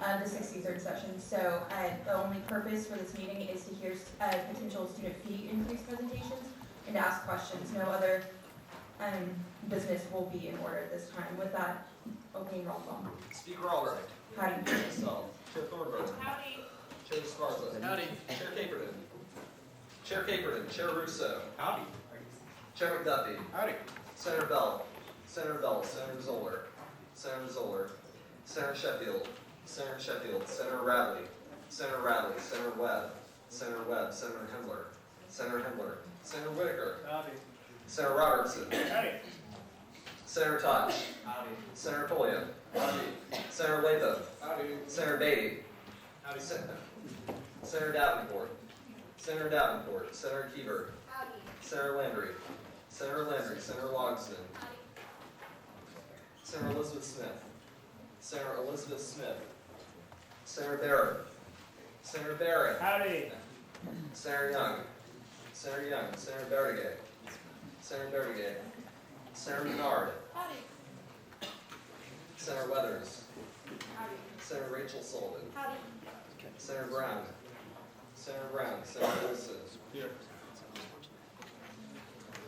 the 63rd session. So the only purpose for this meeting is to hear potential student fee increase presentations and to ask questions. No other business will be in order this time. With that, opening roll call. Speaker Albright. Howdy. Myself. Chair Thornburg. Howdy. Chair Sparta. Howdy. Chair Caperton. Chair Caperton. Chair Russo. Howdy. Chair McDuffie. Howdy. Senator Bell. Senator Bell. Senator Zoller. Senator Zoller. Senator Sheffield. Senator Sheffield. Senator Radley. Senator Radley. Senator Webb. Senator Webb. Senator Hendler. Senator Hendler. Senator Whitaker. Howdy. Senator Robertson. Howdy. Senator Tosh. Howdy. Senator Pulliam. Howdy. Senator Latham. Howdy. Senator Beatty. Howdy. Senator Davenport. Senator Davenport. Senator Keever. Senator Landry. Senator Landry. Senator Logston. Senator Elizabeth Smith. Senator Elizabeth Smith. Senator Barrett. Senator Barrett. Howdy. Senator Young. Senator Young. Senator Bertigay. Senator Bertigay. Senator Menard. Senator Weathers. Senator Rachel Sullivan. Senator Brown. Senator Brown. Senator Wilson. Here.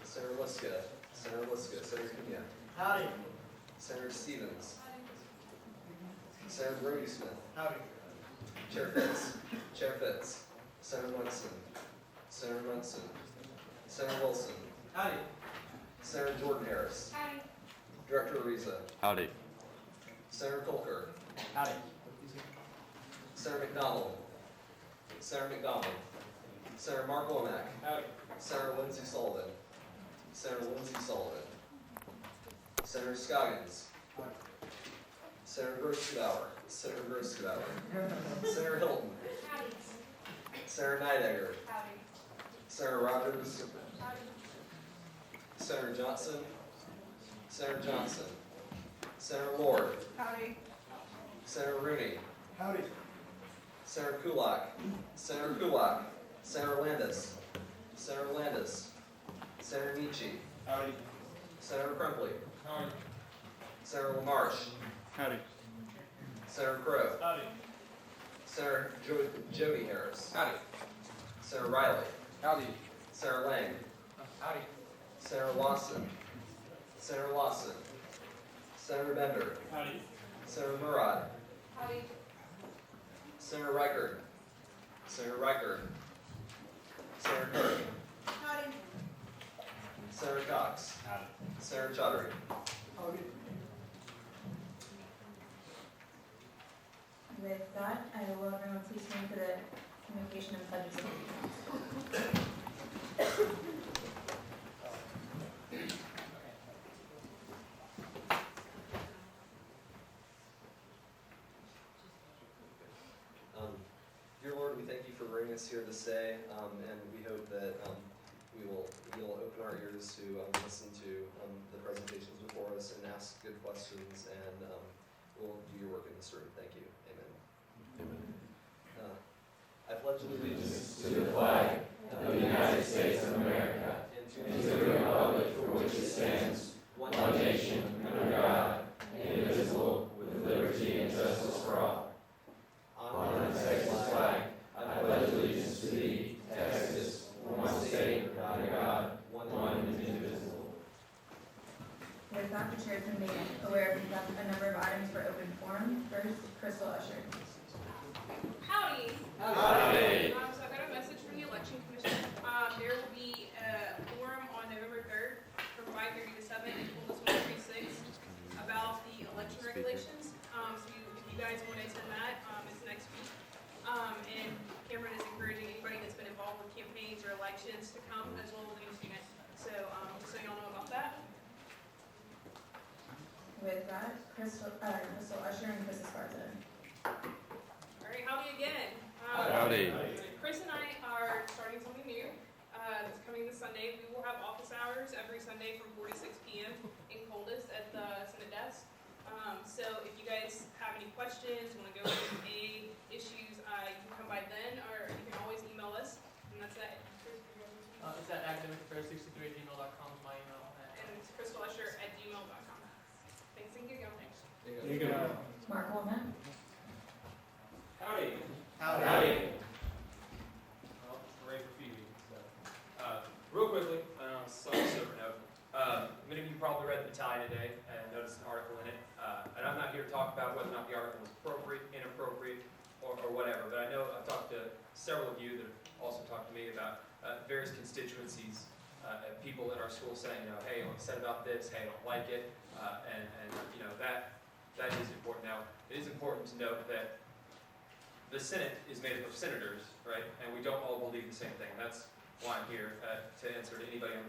Senator Liska. Senator Liska. Senator Pena. Howdy. Senator Stevens. Senator Brody Smith. Howdy. Chair Fitz. Chair Fitz. Senator Munson. Senator Munson. Senator Wilson. Howdy. Senator Jordan Harris. Director Ariza. Howdy. Senator Colker. Howdy. Senator McDonald. Senator McDonald. Senator Mark Womack. Howdy. Senator Lindsey Sullivan. Senator Lindsey Sullivan. Senator Scoggins. Senator Gross-Skidauer. Senator Gross-Skidauer. Senator Hilton. Senator Neidegger. Senator Rogers. Senator Johnson. Senator Johnson. Senator Lord. Senator Rooney. Howdy. Senator Kulak. Senator Kulak. Senator Landis. Senator Landis. Senator Nietzsche. Howdy. Senator Crumpley. Howdy. Senator LaMarche. Howdy. Senator Crow. Howdy. Senator Jody Harris. Howdy. Senator Riley. Howdy. Senator Lang. Howdy. Senator Lawson. Senator Lawson. Senator Bender. Howdy. Senator Murad. Senator Reichert. Senator Reichert. Senator Kirk. Senator Cox. Howdy. Senator Chaudhary. Howdy. With that, I will everyone please stand for the communication and pledge of allegiance. Dear Lord, we thank you for bringing us here this day, and we hope that you'll open our ears to listen to the presentations before us and ask good questions, and we'll do your work in this room. Thank you. Amen. Amen. I pledge allegiance to the flag of the United States of America and to the republic for which it stands, one nation, under God, indivisible, with liberty and justice for all. On the Texas flag, I pledge allegiance to thee, Texas, one state, under God, one and indivisible. With that, the chair has been made aware of a number of items for open forum. First, Crystal Usher. Howdy. Howdy. So I got a message from the Election Commission. There will be a forum on November 3rd from 5:30 to 7 in Columbus 136 about the election regulations. So if you guys want to attend that, it's next week. And Cameron is encouraging anybody that's been involved with campaigns or elections to come, as well as any students. So just so y'all know about that. With that, Crystal Usher and Chris Esparza. All right, howdy again. Howdy. Chris and I are starting something new. That's coming this Sunday. We will have office hours every Sunday from 4 to 6 p.m. in Coldest at the Senate desk. So if you guys have any questions, want to go over any issues, you can come by then, or you can always email us. And that's that. It's at academicaffaires63@gmail.com is my email. And it's crystalusher@gmail.com. Thanks and good going. You can. Mark Womack. several of you that have also talked to me about various constituencies, people in our school saying, hey, I'm upset about this, hey, I don't like it, and that is important. Now, it is important to note that the Senate is made up of senators, right? And we don't all believe the same thing. That's why I'm here, to answer to anybody in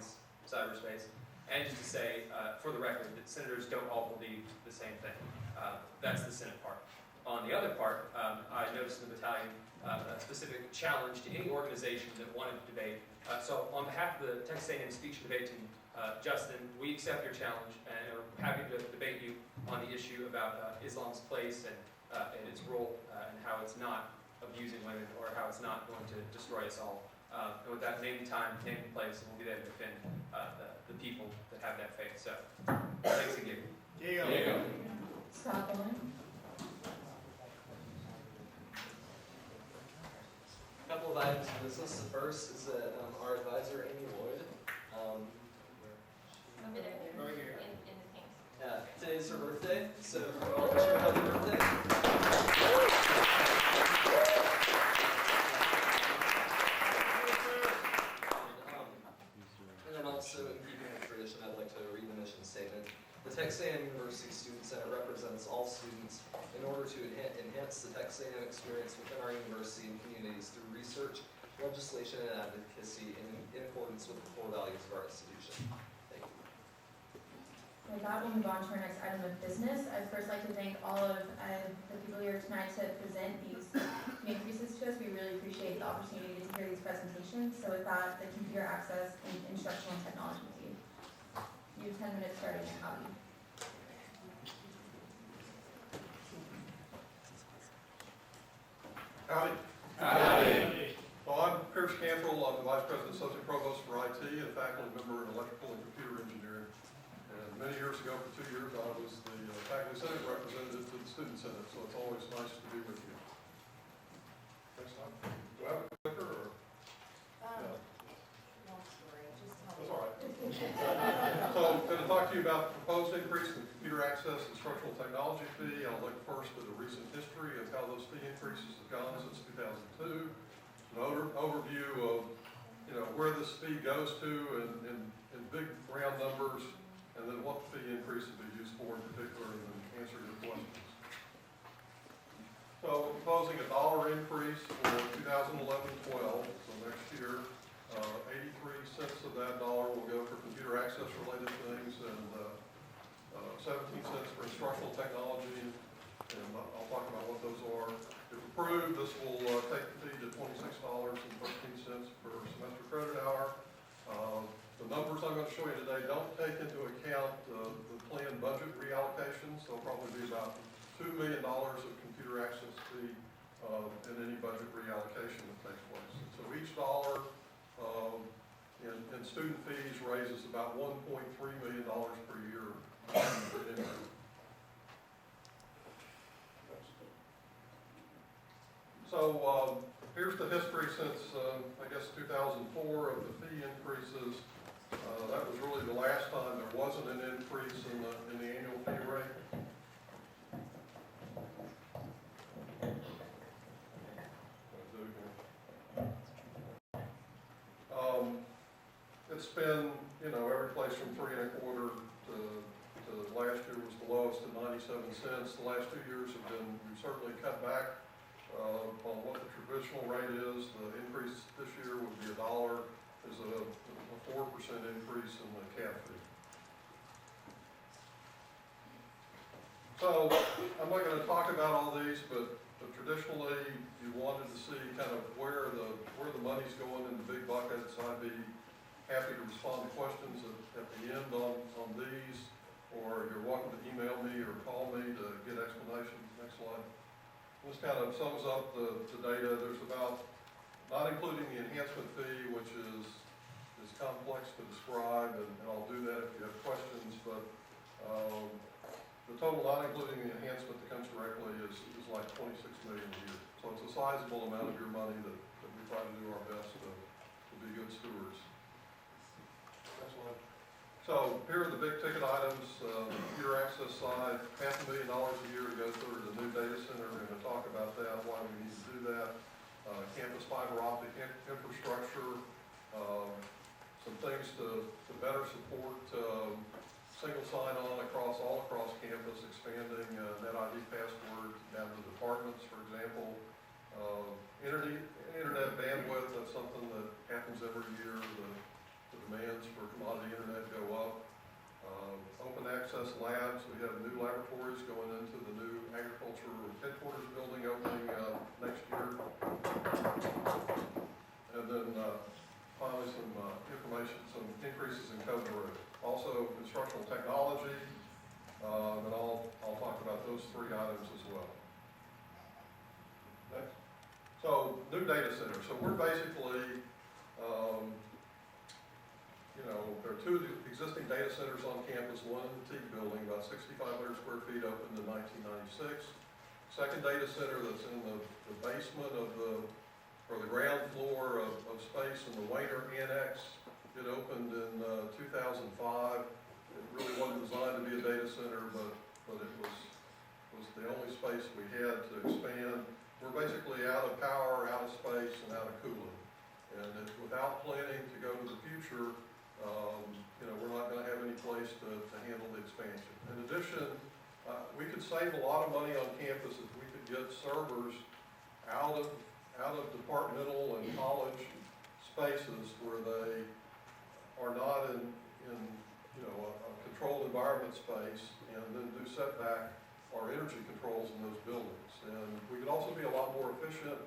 cyberspace. And just to say, for the record, that senators don't all believe the same thing. That's the Senate part. On the other part, I noticed in the battalion a specific challenge to any organization that wanted to debate. So on behalf of the Texas A&M Speech and Debate Team, Justin, we accept your challenge and are happy to debate you on the issue about Islam's place and its role and how it's not abusing women or how it's not going to destroy us all. And with that, name the time, name the place, and we'll be there to defend the people that have that faith. So, thanks again. Diego. Scott Bowen. A couple of items of business. The first is that our advisor, Amy Lloyd, Over there. Right here. In the pink. today's her birthday, so we're all wishing her happy birthday. And then also, in keeping with tradition, I'd like to read the mission statement. The Texas A&M University Student Senate represents all students in order to enhance the Texas A&M experience within our university and communities through research, legislation, and advocacy in accordance with the core values of our institution. Thank you. With that, we'll move on to our next item of business. I'd first like to thank all of the people here tonight to present these increases to us. We really appreciate the opportunity to hear these presentations. So with that, the Computer Access and Instructional Technology team. You have 10 minutes starting at Howdy. Howdy. Howdy. Well, I'm Pierce Cantrell. I'm the Vice President, Associate Provost for IT and a faculty member in Electrical and Computer Engineering. And many years ago, for 2 years, I was the faculty senate representative to the Student Senate, so it's always nice to be with you. Next time. Do I have a clicker or? No. Long story, just tell That's me. all right. So I'm going to talk to you about the proposed increase in the computer access instructional technology fee. I'll look first at the recent history of how those fee increases have gone since 2002. An overview of where this fee goes to in big round numbers, and then what the fee increase will be used for in particular, and then answer your questions. So we're proposing a $1 increase for 2011-12, so next year. 83 cents of that dollar will go for computer access related things, and 17 cents for instructional technology, and I'll talk about what those are. If approved, this will take the fee to $26.13 per semester credit hour. The numbers I'm going to show you today don't take into account the planned budget reallocations. There'll probably be about $2 million of computer access fee in any budget reallocation that takes place. And so each dollar in student fees raises about $1.3 million per year. So here's the history since, I guess, 2004 of the fee increases. That was really the last time there wasn't an increase in the annual fee rate. It's been, every place from 3 1/4 to last year was the lowest at 97 cents. The last 2 years we've certainly cut back on what the traditional rate is. The increase this year would be $1. There's a 4% increase in the cap fee. So I'm not going to talk about all these, but traditionally you wanted to see kind of where the money's going in the big buckets. I'd be happy to respond to questions at the end on these, or you're welcome to email me or call me to get explanations. Next slide. This kind of sums up the data. There's about, not including the enhancement fee, which is complex to describe, and I'll do that if you have questions, but the total not including the enhancement that comes directly is like $26 million a year. So it's a sizable amount of your money that we try to do our best to be good stewards. Next one. So here are the big ticket items. The computer access side, $500,000 a year to go through the new data center. We're going to talk about that, why we need to do that. campus fiber optic infrastructure, some things to better support single sign-on all across campus, expanding NetID password down to departments, for example. Internet bandwidth, that's something that happens every year. The demands for commodity internet go up. Open access labs, we have new laboratories going into the new agriculture headquarters building opening next year. And then finally some information, some increases in code room. Also instructional technology, and I'll talk about those three items as well. Next. So new data center. So we're basically, there are two existing data centers on campus, one in the Teague building, about 6,500 square feet, opened in 1996. Second data center that's in the basement of the ground floor of space in the Wayner Annex. It opened in 2005. It really wasn't designed to be a data center, but it was the only space we had to expand. We're basically out of power, out of space, and out of cooling. And without planning to go to the future, we're not going to have any place to handle the expansion. In addition, we could save a lot of money on campus if we could get servers out of departmental and college spaces where they are not in a controlled environment space, and then do setback our energy controls in those buildings. And we could also be a lot more efficient.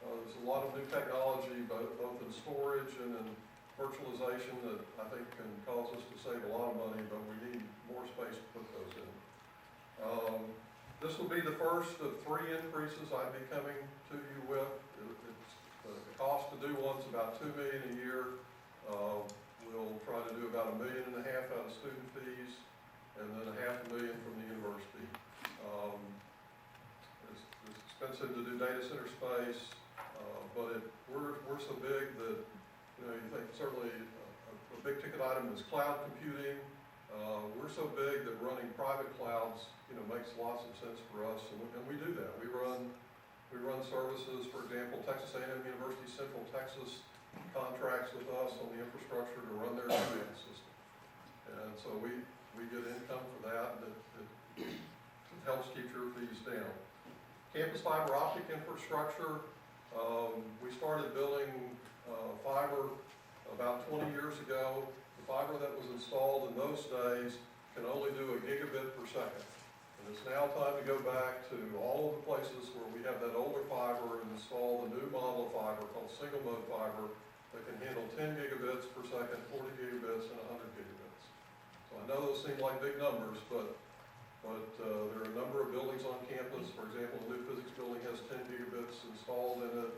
There's a lot of new technology, both in storage and in virtualization, that I think can cause us to save a lot of money, but we need more space to put those in. This will be the first of three increases I'd be coming to you with. The cost to do one's about $2 million a year. We'll try to do about $1.5 million out of student fees, and then $500,000 from the university. It's expensive to do data center space, but we're so big that you think certainly a big ticket item is cloud computing. We're so big that running private clouds makes lots of sense for us, and we do that. We run services, for example, Texas A&M University Central Texas contracts with us on the infrastructure to run their internet system. And so we get income for that, and it helps keep your fees down. Campus fiber optic infrastructure, we started building fiber about 20 years ago. The fiber that was installed in those days can only do a gigabit per second. And it's now time to go back to all of the places where we have that older fiber and install the new model of fiber called single mode fiber that can handle 10 gigabits per second, 40 gigabits, and 100 gigabits. So I know those seem like big numbers, but there are a number of buildings on campus. For example, the new physics building has 10 gigabits installed in it.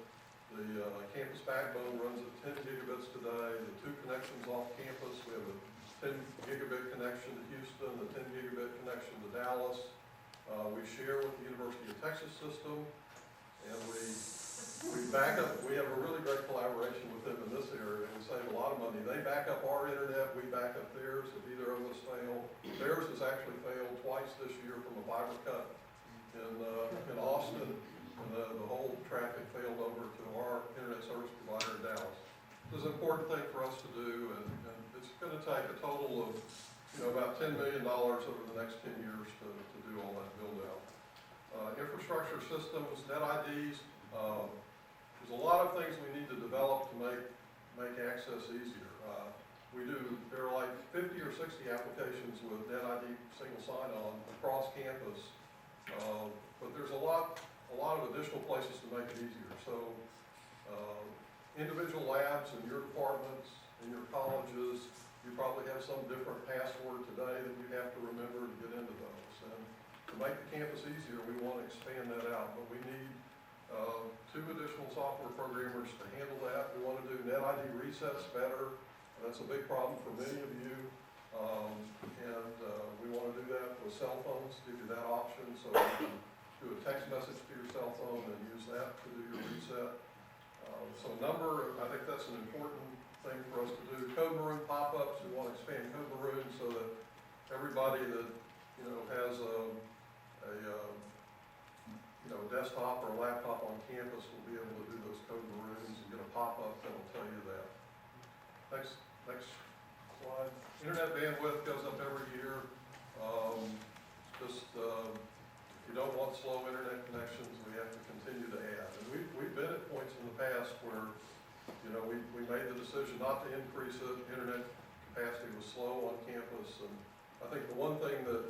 The campus backbone runs at 10 gigabits today. The two connections off campus, we have a 10 gigabit connection to Houston, the 10 gigabit connection to Dallas. We share with the University of Texas system, and we back up. We have a really great collaboration with them in this area, and we save a lot of money. They back up our internet, we back up theirs if either of us fail. Theirs has actually failed twice this year from a fiber cut in Austin. And the whole traffic failed over to our internet service provider in Dallas. This is an important thing for us to do, and it's going to take a total of about $10 million over the next 10 years to do all that build out. Infrastructure systems, NetIDs, there's a lot of things we need to develop to make access easier. There are like 50 or 60 applications with NetID single sign-on across campus, but there's a lot of additional places to make it easier. So individual labs in your departments, in your colleges, you probably have some different password today that you have to remember to get into those. And to make the campus easier, we want to expand that out, but we need 2 additional software programmers to handle that. We want to do NetID resets better. That's a big problem for many of you. We want to do that with cell phones, give you that option so you can do a text message to your cell phone and use that to do your reset. I think that's an important thing for us to do. Code Maroon pop-ups, we want to expand Code Maroon so that everybody that has a desktop or a laptop on campus will be able to do those code maroons and get a pop-up that'll tell you that. Next slide. Internet bandwidth goes up every year. If you don't want slow internet connections, we have to continue to add. And we've been at points in the past where, we made the decision not to increase it. Internet capacity was slow on campus, and I think the one thing that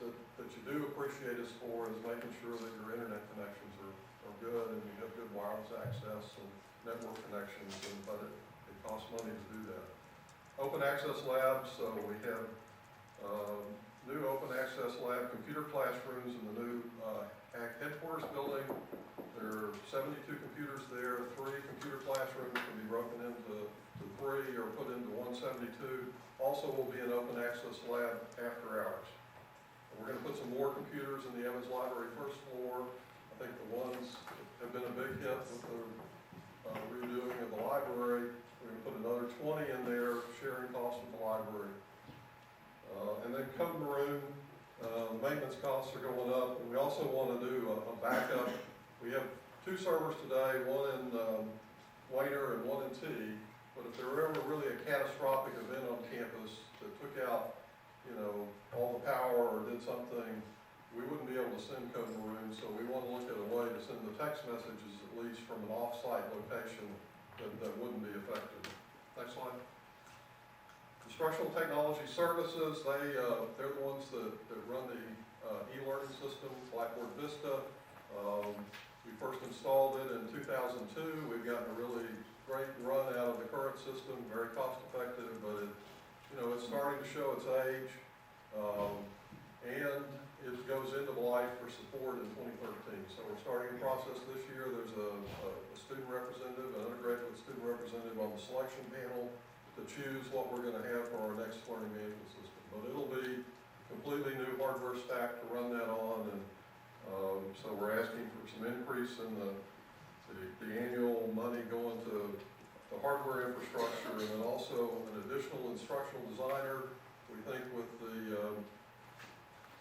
you do appreciate us for is making sure that your internet connections are good and you have good wireless access and network connections, but it costs money to do that. Open Access Labs, so we have new Open Access Lab computer classrooms in the new ACT headquarters building. There are 72 computers there. 3 computer classrooms can be broken into 3 or put into 172. Also will be an Open Access Lab after hours. We're going to put some more computers in the Evans Library first floor. I think the ones that have been a big hit with the redoing of the library. We're going to put another 20 in there, sharing costs with the library. And then Code Maroon, maintenance costs are going up, and we also want to do a backup. We have 2 servers today, one in Wainer and one in T, but if there were ever really a catastrophic event on campus that took out, all the power or did something, we wouldn't be able to send Code Maroon, so we want to look at a way to send the text messages at least from an off-site location that wouldn't be affected. Next slide. Instructional Technology Services, they're the ones that run the e-learning system, Blackboard Vista. We first installed it in 2002. We've gotten a really great run out of the current system, very cost effective, but it's starting to show its age. And it goes into life for support in 2013. So we're starting a process this year. There's a student representative, an undergraduate student representative on the selection panel to choose what we're going to have for our next learning management system. But it'll be completely new hardware stack to run that on, and so we're asking for some increase in the annual money going to the hardware infrastructure, and then also an additional instructional designer. We think with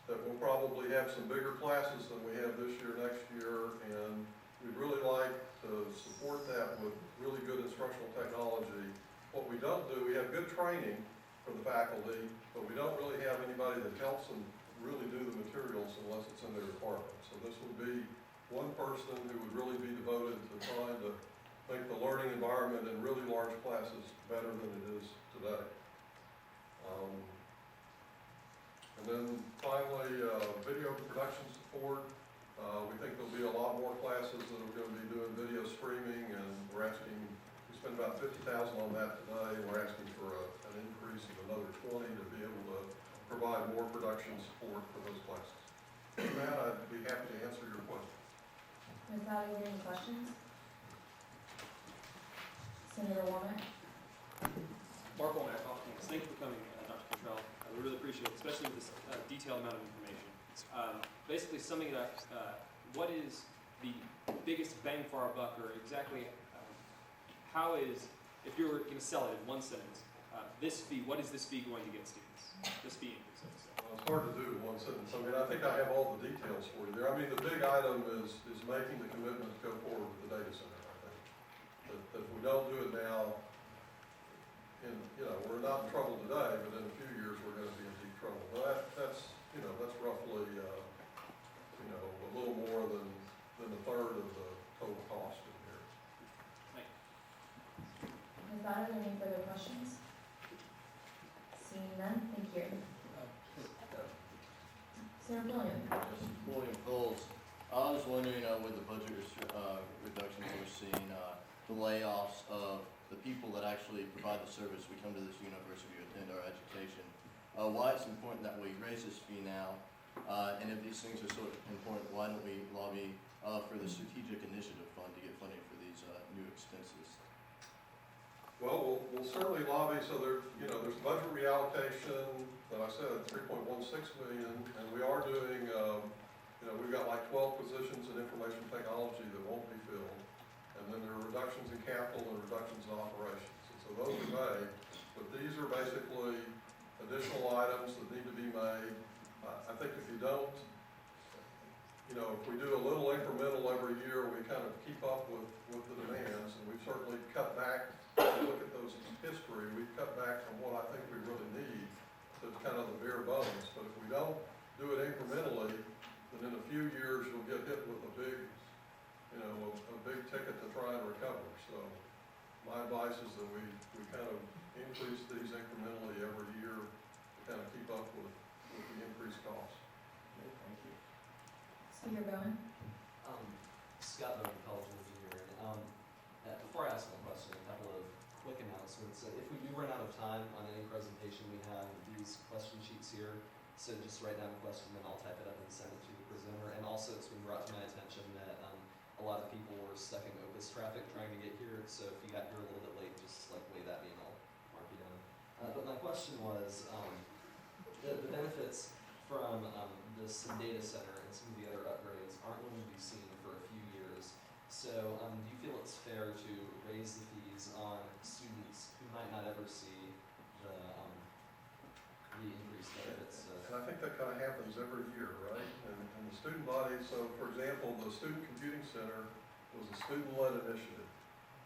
that we'll probably have some bigger classes than we have this year, next year, and we'd really like to support that with really good instructional technology. What we don't do, we have good training for the faculty, but we don't really have anybody that helps them really do the materials unless it's in their department. So this would be one person who would really be devoted to trying to make the learning environment in really large classes better than it is today. And then finally, video production support. We think there'll be a lot more classes that are going to be doing video streaming, and we're asking, we spent about $50,000 on that today, and we're asking for an increase of another 20 to be able to provide more production support for those classes. With that, I'd be happy to answer your questions. Ms. Dowdy, are there any questions? Senator Womack? Mark Womack, Hopkins. Thank you for coming, Dr. Cottrell. We really appreciate it, especially with this detailed amount of information. Basically, summing it up, what is the biggest bang for our buck, or exactly how is, if you were going to sell it in one sentence, this fee, what is this fee going to get students? This fee increase, I would say. Well, it's hard to do in one sentence. I mean, I think I have all the details for you there. I mean, the big item is making the commitment to go forward with the data center, I think. That if we don't do it now, we're not in trouble today, but in a few years we're going to be in deep trouble. But that's roughly, a little more than a third of the total cost in here. Thank you. Ms. Dowdy, are there any further questions? Seeing none, thank you. Senator William? William Coles. I was wondering, with the budget reductions we're seeing, the layoffs of the people that actually provide the service, we come to this university to attend our education, why it's important that we raise this fee now, and if these things are so important, why don't we lobby for the Strategic Initiative Fund to get funding for these new expenses? Well, we'll certainly lobby, so there's budget reallocation, that I said, $3.16 million, and we are doing, we've got like 12 positions in information technology that won't be filled, and then there are reductions in capital and reductions in operations, and so those are made, but these are basically additional items that need to be made. I think if you don't, you know, if we do a little incremental every year, we kind of keep up with the demands, and we've certainly cut back. If you look at those history, we've cut back from what I think we really need to kind of the bare bones. But if we don't do it incrementally, then in a few years, you'll get hit with a big, you know, a big ticket to try and recover. So my advice is that we kind of increase these incrementally every year to kind of keep up with the increased costs. Thank you. Speaker Bowen? Scott Bowen, College Engineering. Before I ask my question, a couple of quick announcements. If we do run out of time on any presentation, we have these question sheets here. So just write down a question, then I'll type it up and send it to the presenter. And also, it's been brought to my attention that a lot of people were stuck in Opus traffic trying to get here. So if you got here a little bit late, just like wave at me and I'll mark you down. But my question was, the benefits from this data center and some of the other upgrades aren't going to be seen for a few years. So do you feel it's fair to raise the fees on students who might not ever see the increased benefits? And I think that kind of happens every year, right? And the student body, so for example, the Student Computing Center was a student-led initiative.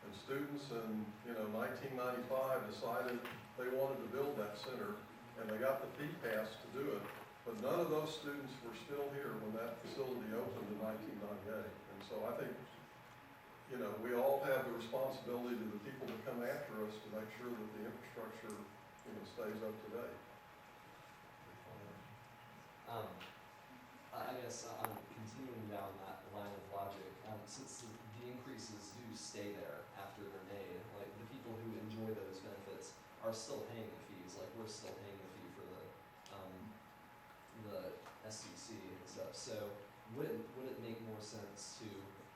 And students in, 1995 decided they wanted to build that center, and they got the fee passed to do it. But none of those students were still here when that facility opened in 1998. And so I think, we all have the responsibility to the people that come after us to make sure that the infrastructure, stays up to date. I guess I'm continuing down that line of logic. Since the increases do stay there after they're made, like the people who enjoy those benefits are still paying the fees. Like we're still paying the fee for the SCC and stuff. So would it make more sense to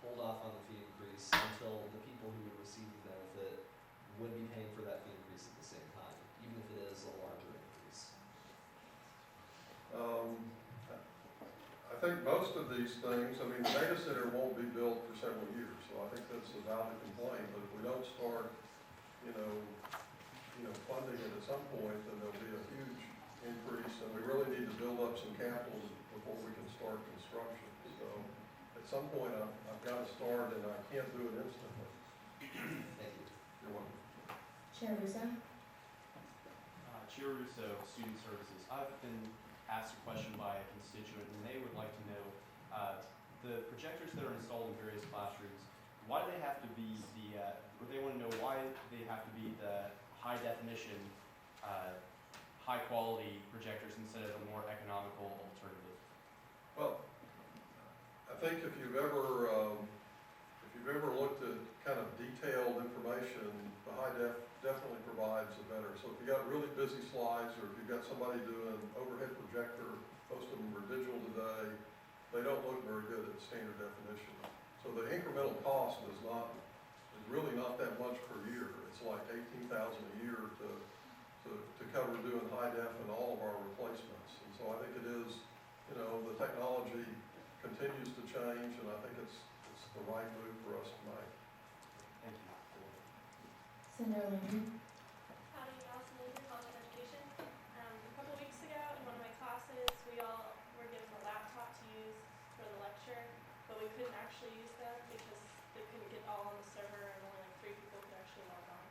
hold off on the fee increase until the people who would receive the benefit would be paying for that fee increase at the same time, even if it is a larger increase? I think most of these things, the data center won't be built for several years, so I think that's a valid complaint. But if we don't start, funding it at some point, then there'll be a huge increase, and we really need to build up some capital before we can start construction. So at some point, I've got to start, and I can't do it instantly. Thank you. You're welcome. Chair Russo? Chair Russo, Student Services. I've been asked a question by a constituent, and they would like to know the projectors that are installed in various classrooms. Why do they have to be or they want to know why they have to be the high definition, high quality projectors instead of a more economical alternative? Well, I think if you've ever looked at kind of detailed information, the high def definitely provides a better. So if you got really busy slides, or if you've got somebody doing overhead projector, most of them are digital today, they don't look very good at standard definition. So the incremental cost is really not that much per year. It's like $18,000 a year to cover doing high def in all of our replacements. And so I think it is, the technology continues to change, and I think it's the right move for us to make. Thank you. Senator Lindy? Howdy, Allison Lincoln, College of Education. A couple weeks ago, in one of my classes, we all were given a laptop to use for the lecture, but we couldn't actually use them because they couldn't get all on the server and only like 3 people could actually log on.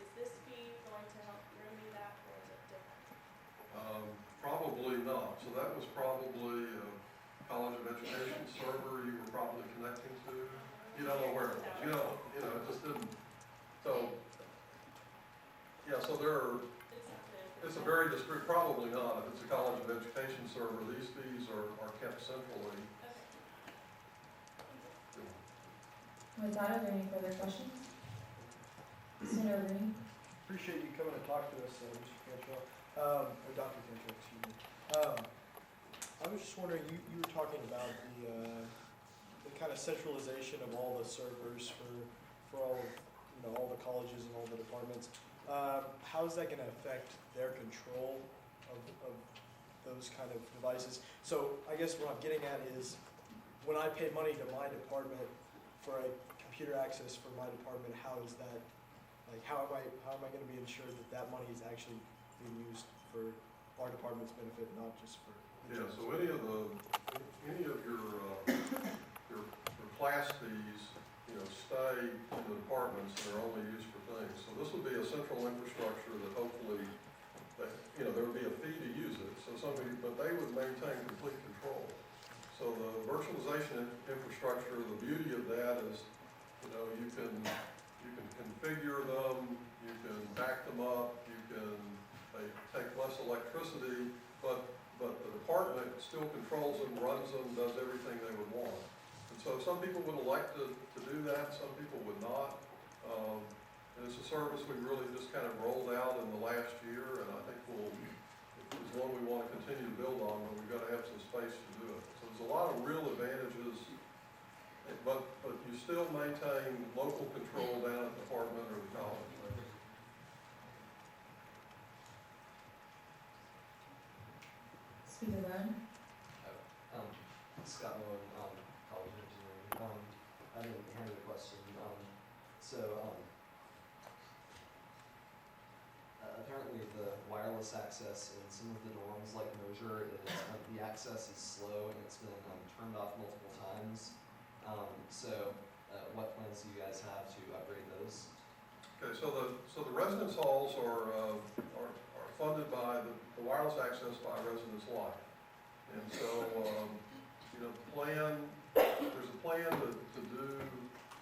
Is this fee going to help remedy that, or is it different? Probably not. So that was probably a College of Education server you were probably connecting to. You don't know where it was. It just didn't. So, yeah, so it's a very discrete, probably not. If it's a College of Education server, these fees are kept centrally. With that, are there any further questions? Senator Rooney? Appreciate you coming to talk to us, Mr. Cantrell, or Dr. Cantrell, excuse me. I was just wondering, you were talking about the kind of centralization of all the servers for all of, all the colleges and all the departments. How is that going to affect their control of those kind of devices? So I guess what I'm getting at is, when I pay money to my department for a computer access for my department, how is that, like, how am I going to be ensured that money is actually being used for our department's benefit, not just for the Yeah, so any of the any of your class fees, you know, stay in the departments and are only used for things. So this would be a central infrastructure that hopefully, that, you know, there would be a fee to use it. So somebody, but they would maintain complete control. So the virtualization infrastructure, the beauty of that is, you know, you can configure them, you can back them up, they take less electricity, but the department still controls them, runs them, does everything they would want. And so some people would like to do that, some people would not. And it's a service we really just kind of rolled out in the last year, and I think it's one we want to continue to build on, but we've got to have some space to do it. So there's a lot of real advantages, but you still maintain local control down at the department or the college. Speaker one. Scott Moen, College of Engineering. I didn't hear the question. Apparently the wireless access in some of the dorms like Mosier, the access is slow and it's been turned off multiple times. What plans do you guys have to upgrade those? Okay, so the residence halls are funded by the wireless access by Residence Life. And so, you know, there's a plan to do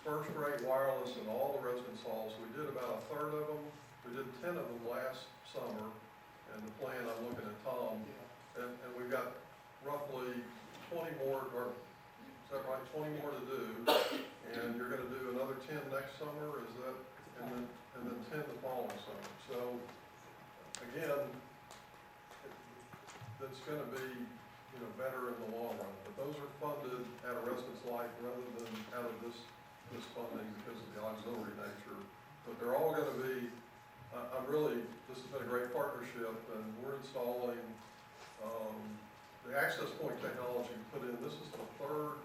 first-rate wireless in all the residence halls. We did about a third of them. We did 10 of them last summer, and the plan, I'm looking at Tom, and we've got roughly 20 more, or is that right, 20 more to do, and you're gonna do another 10 next summer, is that, and then 10 the following summer. So, again, that's gonna be, you know, better in the long run, but those are funded out of Residence Life rather than out of this funding because of the auxiliary nature. But they're all gonna be, this has been a great partnership, and we're installing, the access point technology put in, this is the third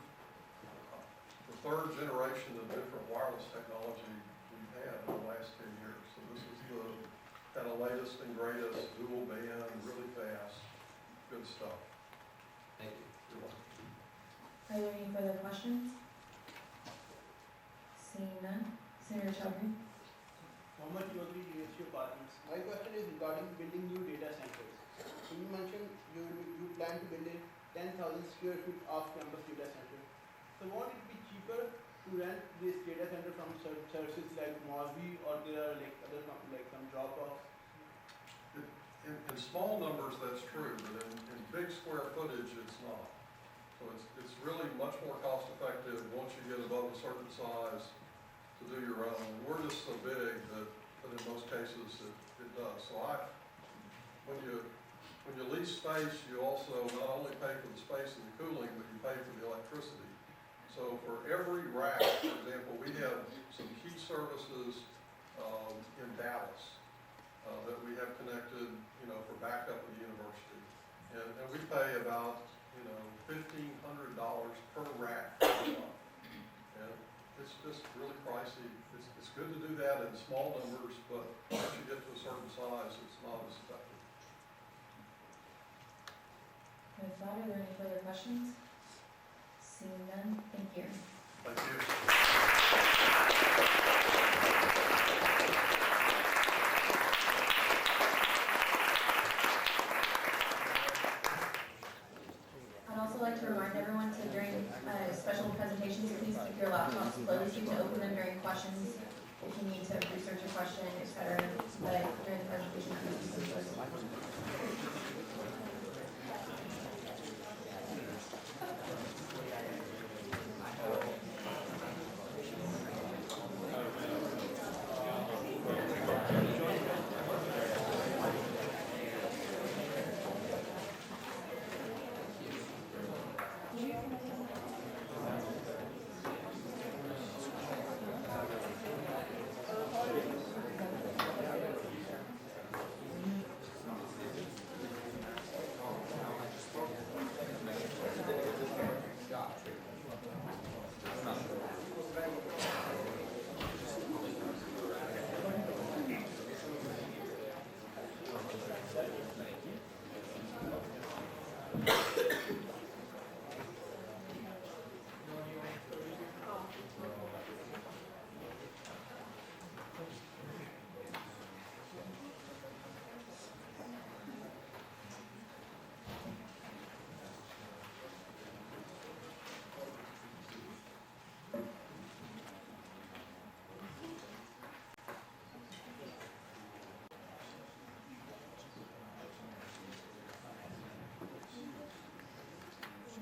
generation of different wireless technology we've had in the last 10 years. So this is the kind of latest and greatest, dual band, really fast, good stuff. Thank you. You're welcome. Are there any further questions? Seeing none. Senator Chowdhury. How much you agree with your partners? My question is regarding building new data centers. So you mentioned you plan to build a 10,000 square feet off-campus data center. So won't it be cheaper to rent this data center from services like Mosby, or there are like other companies like some Dropbox? In small numbers, that's true, but in big square footage, it's not. So it's really much more cost effective once you get above a certain size to do your own. We're just so big that in most cases it does. So when you lease space, you also not only pay for the space and the cooling, but you pay for the electricity. So for every rack, for example, we have some key services in Dallas that we have connected, you know, for backup of the university. And we pay about, you know, $1,500 per rack per month. And it's just really pricey. It's good to do that in small numbers, but once you get to a certain size, it's not as effective. With that, are there any further questions? Seeing none, thank you. Thank you. I'd also like to remind everyone to, during special presentations, please keep your laptops closed. You can open them during questions if you need to research a question, etc. But during the presentation, please keep them closed.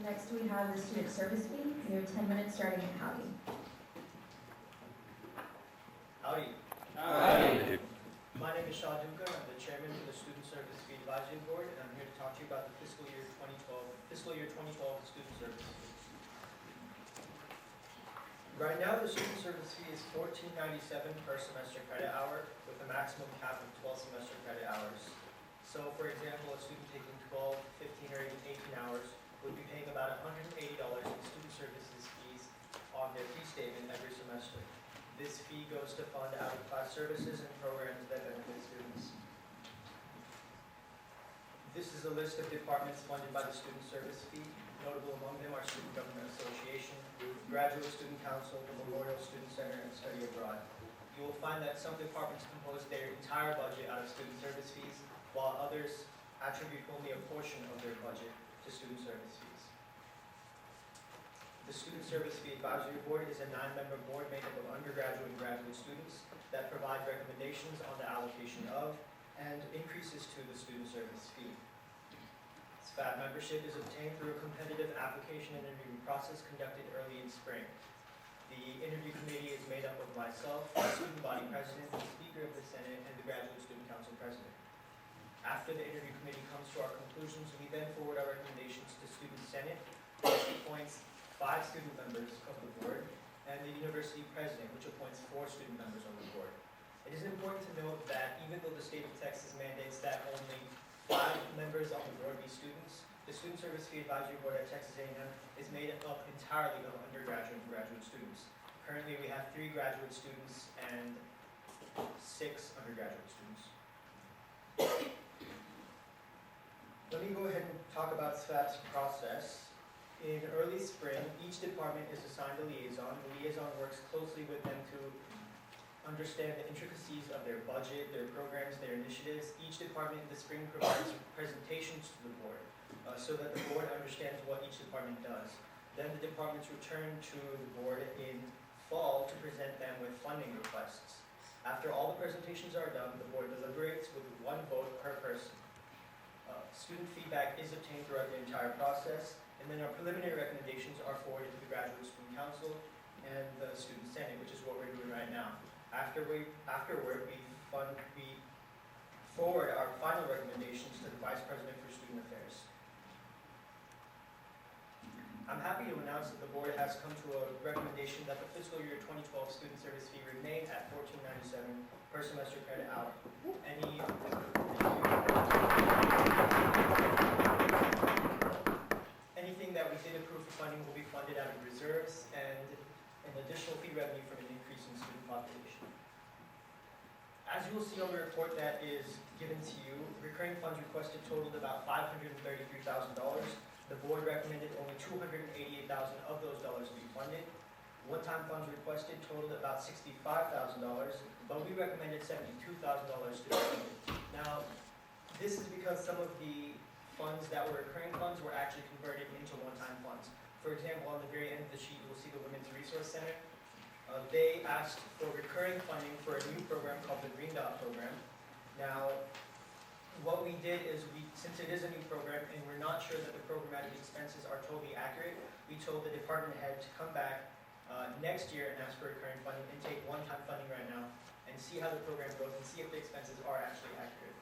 Next, we have the student service fee. We have 10 minutes starting at Howdy. Howdy. Howdy. My name is Shah Dukar. I'm the chairman of the Student Service Fee Advisory Board, and I'm here to talk to you about the fiscal year 2012 student service fee. Right now, the student service fee is $14.97 per semester credit hour with a maximum cap of 12 semester credit hours. So, for example, a student taking 12, 15, or even 18 hours would be paying about $180 in student services fees on their fee statement every semester. This fee goes to fund out-of-class services and programs that benefit students. This is a list of departments funded by the student service fee. Notable among them are Student Government Association, Graduate Student Council, the Memorial Student Center, and Study Abroad. You will find that some departments compose their entire budget out of student service fees, while others attribute only a portion of their budget to student service fees. The Student Service Fee Advisory Board is a 9-member board made up of undergraduate and graduate students that provide recommendations on the allocation of and increases to the student service fee. SFAT membership is obtained through a competitive application and interview process conducted early in spring. The interview committee is made up of myself, the student body president, the speaker of the Senate, and the graduate student council president. After the interview committee comes to our conclusions, we then forward our recommendations to student senate, which appoints 5 student members of the board, and the university president, which appoints 4 student members on the board. It is important to note that even though the state of Texas mandates that only 5 members on the board be students, the Student Service Fee Advisory Board at Texas A&M is made up entirely of undergraduate and graduate students. Currently, we have 3 graduate students and 6 undergraduate students. Let me go ahead and talk about SFAT's process. In early spring, each department is assigned a liaison. The liaison works closely with them to understand the intricacies of their budget, their programs, their initiatives. Each department in the spring provides presentations to the board so that the board understands what each department does. Then the departments return to the board in fall to present them with funding requests. After all the presentations are done, the board deliberates with 1 vote per person. Student feedback is obtained throughout the entire process, and then our preliminary recommendations are forwarded to the Graduate Student Council and the Student Senate, which is what we're doing right now. Afterward, we forward our final recommendations to the Vice President for Student Affairs. I'm happy to announce that the board has come to a recommendation that the fiscal year 2012 student service fee remain at $14.97 per semester credit hour. Anything that we did approve for funding will be funded out of reserves and an additional fee revenue from an increase in student population. As you will see on the report that is given to you, recurring funds requested totaled about $533,000. The board recommended only $288,000 of those dollars to be funded. One-time funds requested totaled about $65,000, but we recommended $72,000 to be funded. Now, this is because some of the funds that were recurring funds were actually converted into one-time funds. For example, on the very end of the sheet, you will see the Women's Resource Center. They asked for recurring funding for a new program called the Green Dot Program. Now, what we did is, since it is a new program and we're not sure that the programmatic expenses are totally accurate, we told the department head to come back next year and ask for recurring funding and take one-time funding right now and see how the program goes and see if the expenses are actually accurate.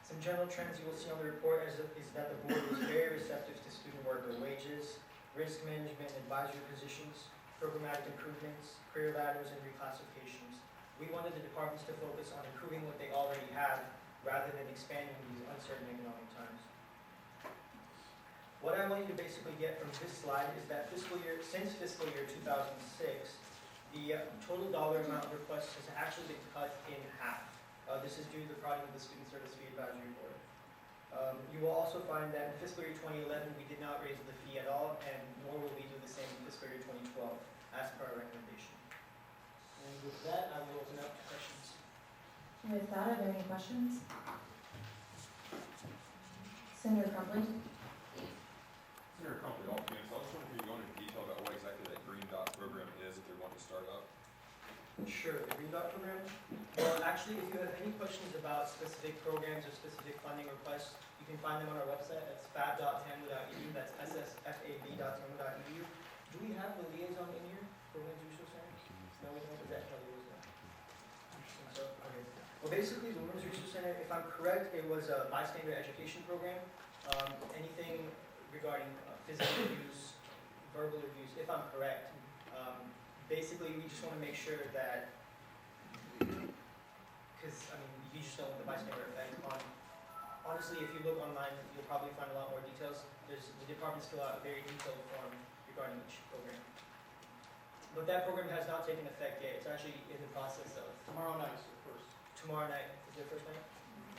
Some general trends you will see on the report is that the board was very receptive to student worker wages, risk management and advisory positions, programmatic improvements, career ladders, and reclassifications. We wanted the departments to focus on improving what they already have rather than expanding these uncertain economic times. What I want you to basically get from this slide is that since fiscal year 2006, the total dollar amount request has actually been cut in half. This is due to the project of the Student Service Fee Advisory Board. You will also find that in fiscal year 2011, we did not raise the fee at all, and nor will we do the same in fiscal year 2012, as per our recommendation. And with that, I will open up to questions. And with that, are there any questions? Senator Crumpler? Senator Crumpler, all camps. I was wondering if you go into detail about what exactly that Green Dot program is if they want to start up. Sure, the Green Dot program. Well, actually, if you have any questions about specific programs or specific funding requests, you You can find them on our website. That's fab.tamu.edu. That's ssfab.tamu.edu. Do we have the liaison in here for Women's Resource Center? No, we don't. Is that Kelly? So, okay. Well, basically, the Women's Resource Center, if I'm correct, it was a bystander education program. Anything regarding physical abuse, verbal abuse, if I'm correct. Basically, we just want to make sure that, because, I mean, you just know the bystander effect on. Honestly, if you look online, you'll probably find a lot more details. The departments fill out a very detailed form regarding each program. But that program has not taken effect yet. It's actually in the process of. Tomorrow night, so first. Tomorrow night, is it first night?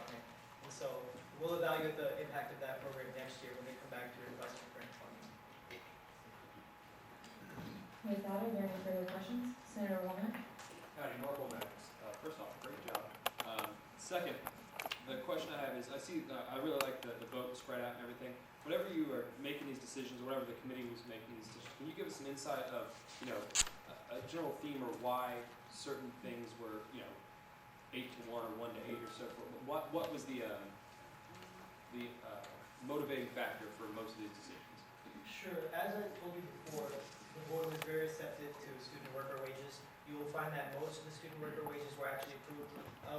Okay. And so we'll evaluate the impact of that program next year when they come back to request for grant funding. With that, are there any further questions? Senator Womack? Howdy, Mark Womack. First off, great job. Second, the question I have is, I see, I really like the vote spread out and everything. Whenever you are making these decisions, whatever the committee was making these decisions, can you give us some insight of, a general theme or why certain things were, 8-1 or 1-8 or so forth? What was the motivating factor for most of these decisions? Sure. As I told you before, the board was very receptive to student worker wages. You will find that most of the student worker wages were actually approved.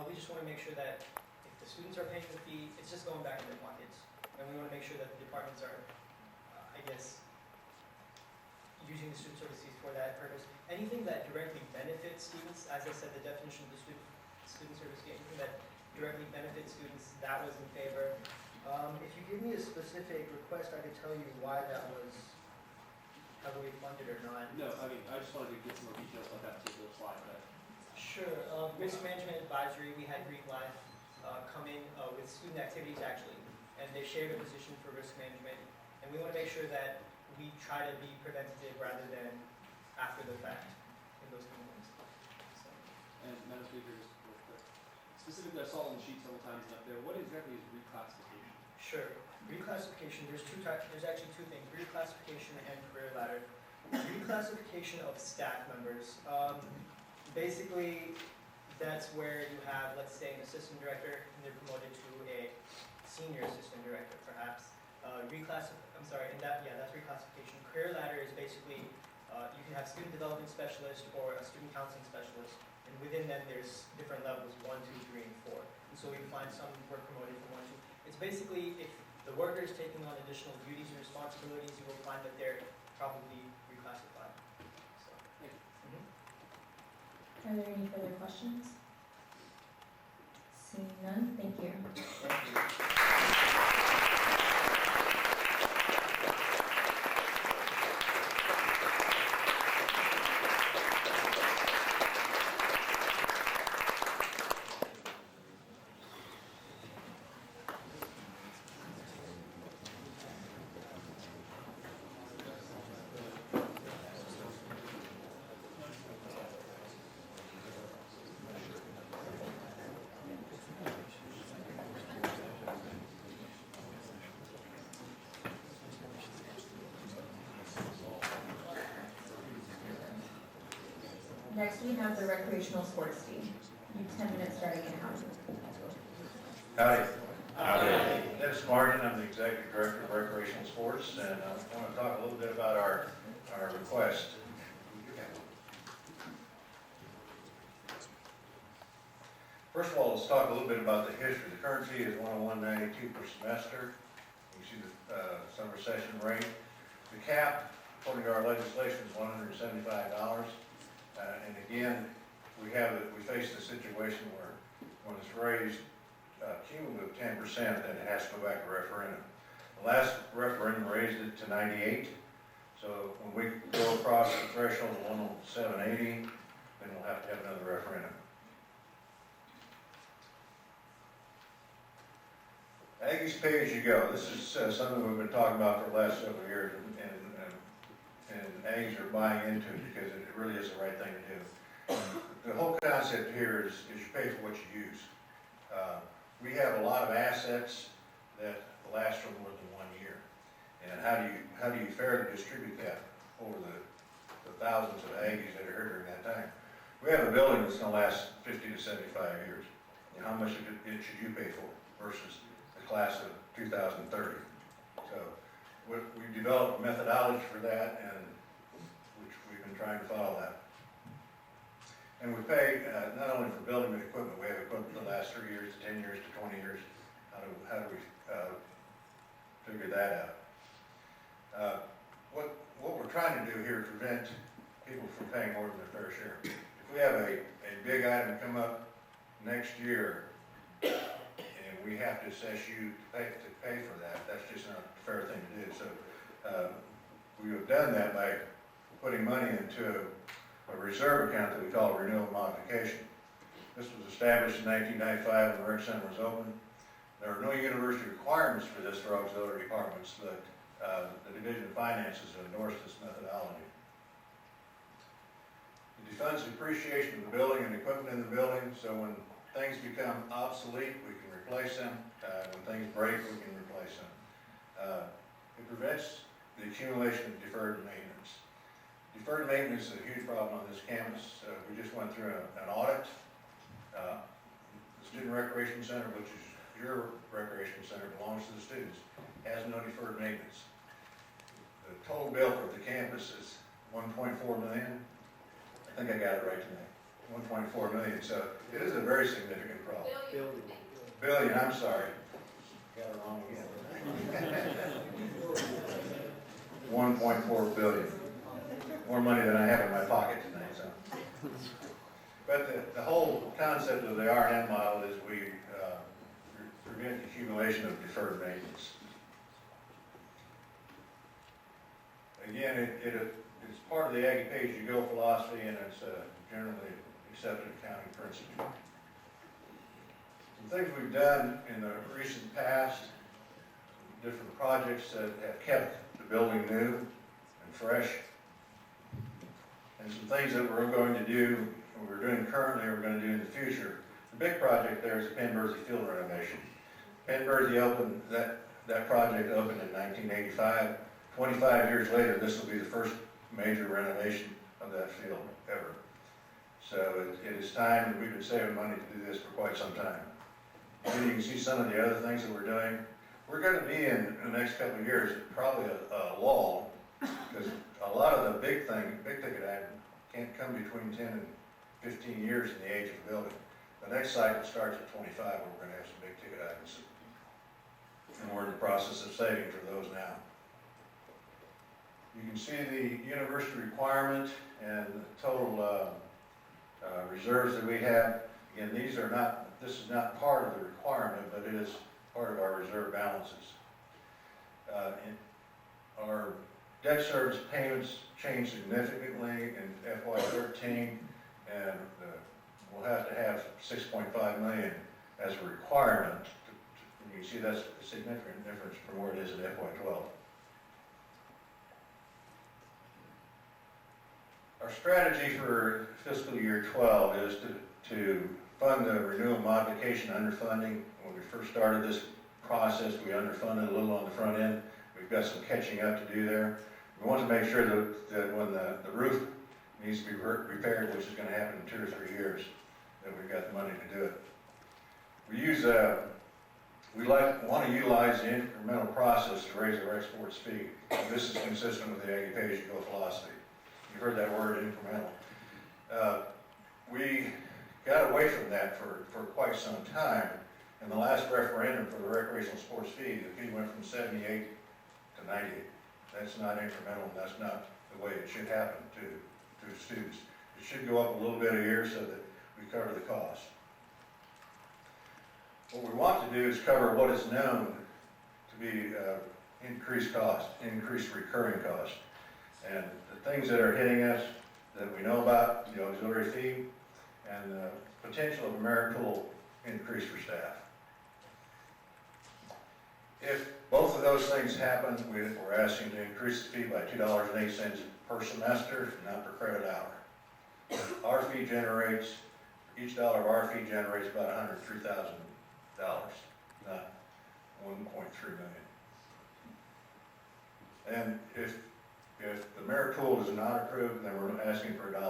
We just want to make sure that if the students are paying the fee, it's just going back in their pockets. And we want to make sure that the departments are, using the student services for that purpose. Anything that directly benefits students, as I said, the definition of the student service, anything that directly benefits students, that was in favor. If you give me a specific request, I could tell you why that was heavily funded or not. No, I mean, I just wanted to get some more details on that particular slide. But. Sure. Risk management advisory, we had Greek Life come in with student activities actually, and they shared a position for risk management. And we want to make sure that we try to be preventative rather than after the fact in those kind of things. So. And Madam Speaker, just real quick. Specifically, I saw on the sheet several times up there, what exactly is reclassification? Sure. Reclassification, there's actually two things, reclassification and career ladder. Reclassification of staff members. Basically, that's where you have, let's say, an assistant director, and they're promoted to a senior assistant director, perhaps. That's reclassification. Career ladder is basically, you can have student development specialist or a student counseling specialist, and within them there's different levels, 1, 2, 3, and 4. And so we find some were promoted from 1, 2. It's basically, if the worker is taking on additional duties and responsibilities, you will find that they're probably reclassified. So, thank you. Are there any further questions? Seeing none, thank you. Thank you. Next, we have the recreational sports team. You have 10 minutes starting now. Howdy. Howdy. Dennis Martin, I'm the Executive Director of Recreational Sports, and I want to talk a little bit about our request. First of all, let's talk a little bit about the history. The current fee is $101.92 per semester. You see the summer session rate. The cap, according to our legislation, is $175. And again, we face the situation where when it's raised cumulative 10%, then it has to go back to referendum. The last referendum raised it to 98. So when we go across the threshold of 107.80, then we'll have to have another referendum. Aggies pay as you go. This is something we've been talking about for the last several years, and Aggies are buying into it because it really is the right thing to do. The whole concept here is you pay for what you use. We have a lot of assets that last for more than 1 year, and how do you fairly distribute that over the thousands of Aggies that are here during that time? We have a building that's going to last 50 to 75 years. And how much should you pay for versus the class of 2030. So we developed a methodology for that, and which we've been trying to follow that. And we pay not only for building but equipment. We have equipment that lasts 3 years to 10 years to 20 years. How do we figure that out? What we're trying to do here is prevent people from paying more than their fair share. If we have a big item come up next year and we have to assess you to pay for that, that's just not a fair thing to do. So we have done that by putting money into a reserve account that we call a renewal modification. This was established in 1995 when the rec center was open. There are no university requirements for this for auxiliary departments, but the Division of Finances endorsed this methodology. It defunds depreciation of the building and equipment in the building, so when things become obsolete, we can replace them. When things break, we can replace them. It prevents the accumulation of deferred maintenance. Deferred maintenance is a huge problem on this campus. We just went through an audit. The Student Recreation Center, which is your recreation center, belongs to the students, has no deferred maintenance. The total bill for the campus is $1.4 million. I think I got it right tonight. $1.4 million. So it is a very significant problem. Billion, I'm sorry. Got it wrong again. 1.4 billion. More money than I have in my pocket tonight. So. But the whole concept of the R&M model is we prevent the accumulation of deferred maintenance. Again, it's part of the Aggie pay-as-you-go philosophy, and it's a generally accepted accounting principle. Some things we've done in the recent past, different projects that have kept the building new and fresh, and some things that we're going to do, we're doing currently, we're going to do in the future. The big project there is the Penn-Berthy Field renovation. Penn-Berthy opened, that project opened in 1985. 25 years later, this will be the first major renovation of that field ever. So it is time, and we've been saving money to do this for quite some time. And you can see some of the other things that we're doing. We're going to be in the next couple of years probably a lull, because a lot of the big ticket items can't come between 10 and 15 years in the age of the building. The next cycle starts at 25, where we're going to have some big ticket items. And we're in the process of saving for those now. You can see the university requirement and the total reserves that we have. Again, this is not part of the requirement, but it is part of our reserve balances. Our debt service payments changed significantly in FY13, and we'll have to have $6.5 million as a requirement. You can see that's a significant difference from where it is in FY12. Our strategy for fiscal year 12 is to fund the renewal modification underfunding. When we first started this process, we underfunded a little on the front end. We've got some catching up to do there. We want to make sure that when the roof needs to be repaired, which is going to happen in 2 or 3 years, that we've got the money to do it. We want to utilize the incremental process to raise our exports fee. This is consistent with the Aggie pay-as-you-go philosophy. You've heard that word, incremental. We got away from that for quite some time. In the last referendum for the recreational sports fee, the fee went from 78 to 98. That's not incremental, and that's not the way it should happen to students. It should go up a little bit a year so that we cover the cost. What we want to do is cover what is known to be increased cost, increased recurring cost. And the things that are hitting us that we know about, the auxiliary fee, and the potential of a merit pool increase for staff. If both of those things happen, we're asking to increase the fee by $2.08 per semester, not per credit hour. Our fee generates, each dollar of our fee generates about $103,000, not $1.3 million. And if the merit pool is not approved, then we're asking for $1.08.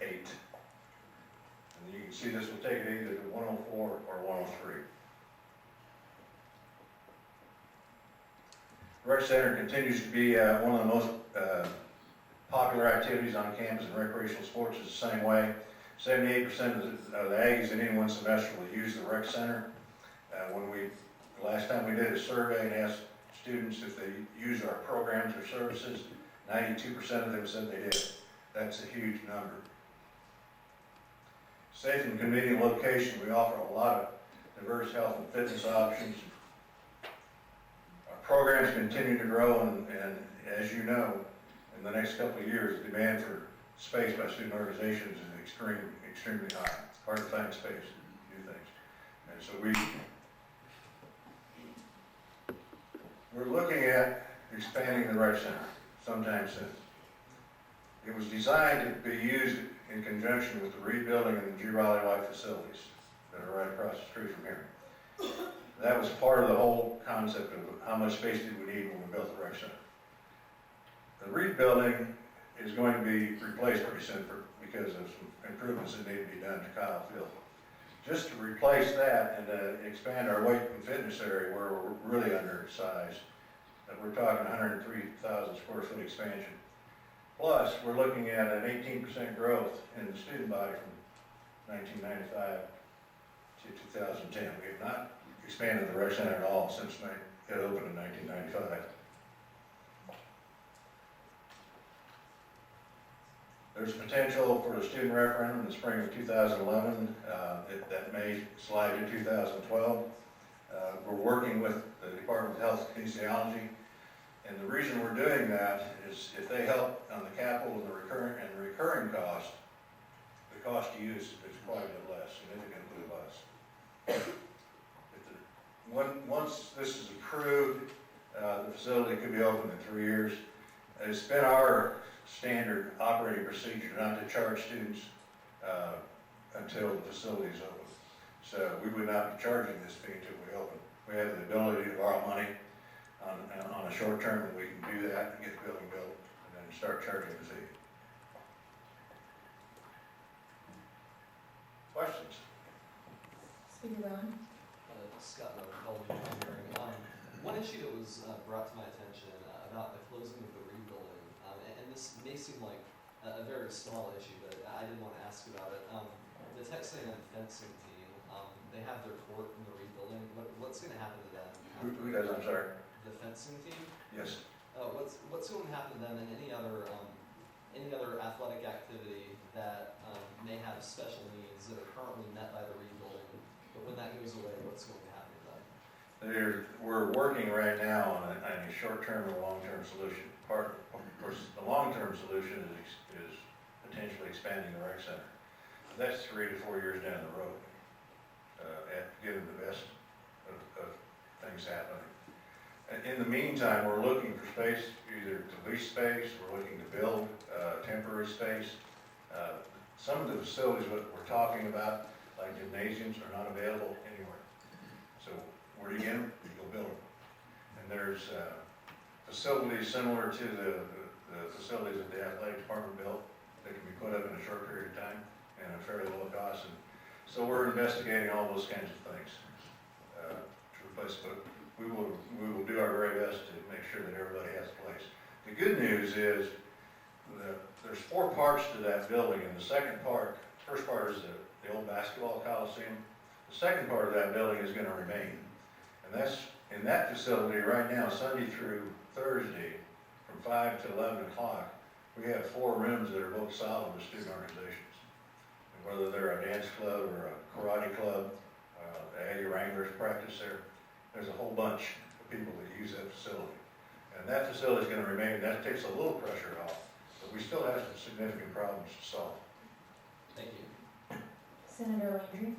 And you can see this will take it either to 104 or 103. Rec Center continues to be one of the most popular activities on campus, and recreational sports is the same way. 78% of the Aggies in any one semester will use the Rec Center. Last time we did a survey and asked students if they use our programs or services, 92% of them said they did. That's a huge number. Safe and convenient location. We offer a lot of diverse health and fitness options. Our programs continue to grow, and as you know, in the next couple of years, the demand for space by student organizations is extremely high. It's hard to find space to do things. And so we're looking at expanding the Rec Center sometime soon. It was designed to be used in conjunction with the Reed Building and the G. Riley White facilities that are right across the street from here. That was part of the whole concept of how much space did we need when we built the Rec Center. The Reed Building is going to be replaced pretty soon because of some improvements that need to be done to Kyle Field. Just to replace that and to expand our weight and fitness area where we're really undersized, we're talking 103,000 square foot expansion. Plus, we're looking at an 18% growth in the student body from 1995 to 2010. We have not expanded the Rec Center at all since it opened in 1995. There's potential for the student referendum in the spring of 2011. That may slide to 2012. We're working with the Department of Health and Kinesiology, and the reason we're doing that is if they help on the capital and the recurring cost, the cost to use is quite a bit less, significantly less. Once this is approved, the facility could be open in 3 years. It's been our standard operating procedure not to charge students until the facility is open. So we would not be charging this fee until we open. We have the ability to borrow money on a short term, and we can do that and get the building built and then start charging the fee. Questions? Speaker Rowan? Scott Miller, College of Engineering. One issue that was brought to my attention about the closing of the Reed Building, and this may seem like a very small issue, but I did want to ask about it. The Texan and fencing team, they have their court in the Reed Building. What's going to happen to them? Who does, I'm sorry? The fencing team? Yes. What's going to happen to them and any other athletic activity that may have special needs that are currently met by the Reed Building, but when that goes away, what's going to happen to them? We're working right now on a short-term and long-term solution. Of course, the long-term solution is potentially expanding the Rec Center. That's 3 to 4 years down the road, given the best of things happening. In the meantime, we're looking for space, either to lease space, we're looking to build temporary space. Some of the facilities that we're talking about, like gymnasiums, are not available anywhere. So where do you get them? You go build them. And there's facilities similar to the facilities that the athletic department built that can be put up in a short period of time and at a fairly low cost. And so we're investigating all those kinds of things to replace it. But we will do our very best to make sure that everybody has a place. The good news is that there's 4 parts to that building, and the first part is the old basketball coliseum. The second part of that building is going to remain, and that's in that facility right now, Sunday through Thursday, from 5 to 11 o'clock. We have 4 rooms that are both solid with student organizations, and whether they're a dance club or a karate club, the Aggie Wranglers practice there. There's a whole bunch of people that use that facility. And that facility is going to remain. That takes a little pressure off, but we still have some significant problems to solve. Thank you. Senator Landry?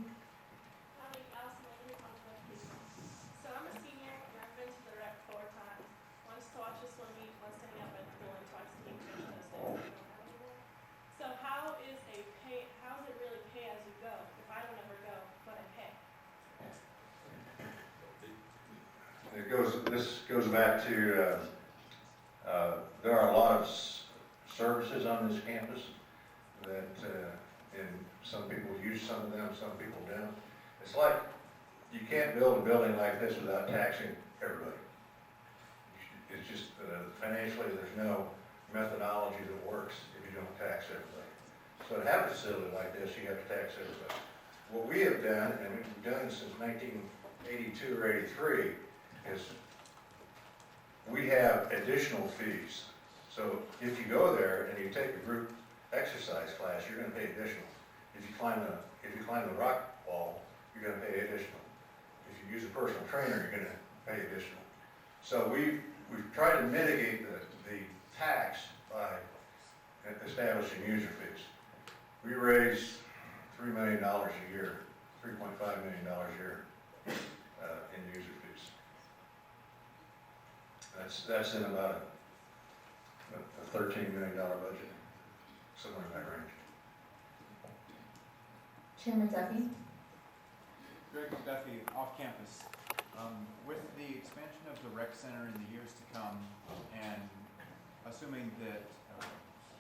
So I'm a senior, and I've been to the rec 4 times. Once to watch a swim meet, once to hang out with people, and twice to eat fish those days I don't have anymore. So how is it really pay as you go? If I don't ever go, but I pay? This goes back to, there are a lot of services on this campus that, and some people use some of them, some people don't. It's like, you can't build a building like this without taxing everybody. it's just, financially, there's no methodology that works if you don't tax everybody. So to have a facility like this, you have to tax everybody. What we have done, and we've done since 1982 or 83, is we have additional fees. So if you go there and you take a group exercise class, you're gonna pay additional. If you climb the rock wall, you're gonna pay additional. If you use a personal trainer, you're gonna pay additional. So we've tried to mitigate the tax by establishing user fees. We raise $3 million a year, $3.5 million a year in user fees. That's in about a $13 million budget, somewhere in that range. Chairman Duffy? Greg Duffy, off campus. With the expansion of the rec center in the years to come, and assuming that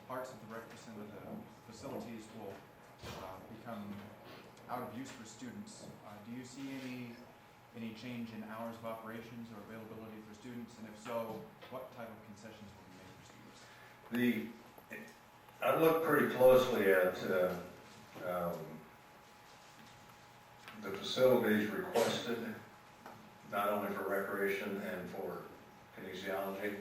parts of the rec facilities will become out of use for students, do you see any change in hours of operations or availability for students? And if so, what type of concessions will be made for students? I looked pretty closely at the facilities requested, not only for recreation and for kinesiology,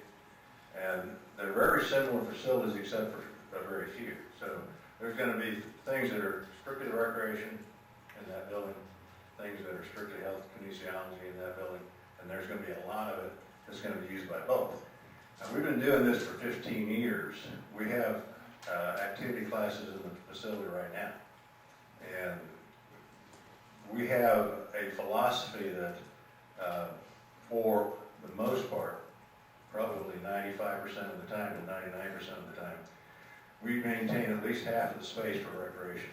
and they're very similar facilities except for very few. So there's going to be things that are strictly recreation in that building, things that are strictly health kinesiology in that building, and there's going to be a lot of it that's going to be used by both. Now, we've been doing this for 15 years. We have activity classes in the facility right now, and we have a philosophy that for the most part, probably 95% of the time to 99% of the time, we maintain at least half of the space for recreation.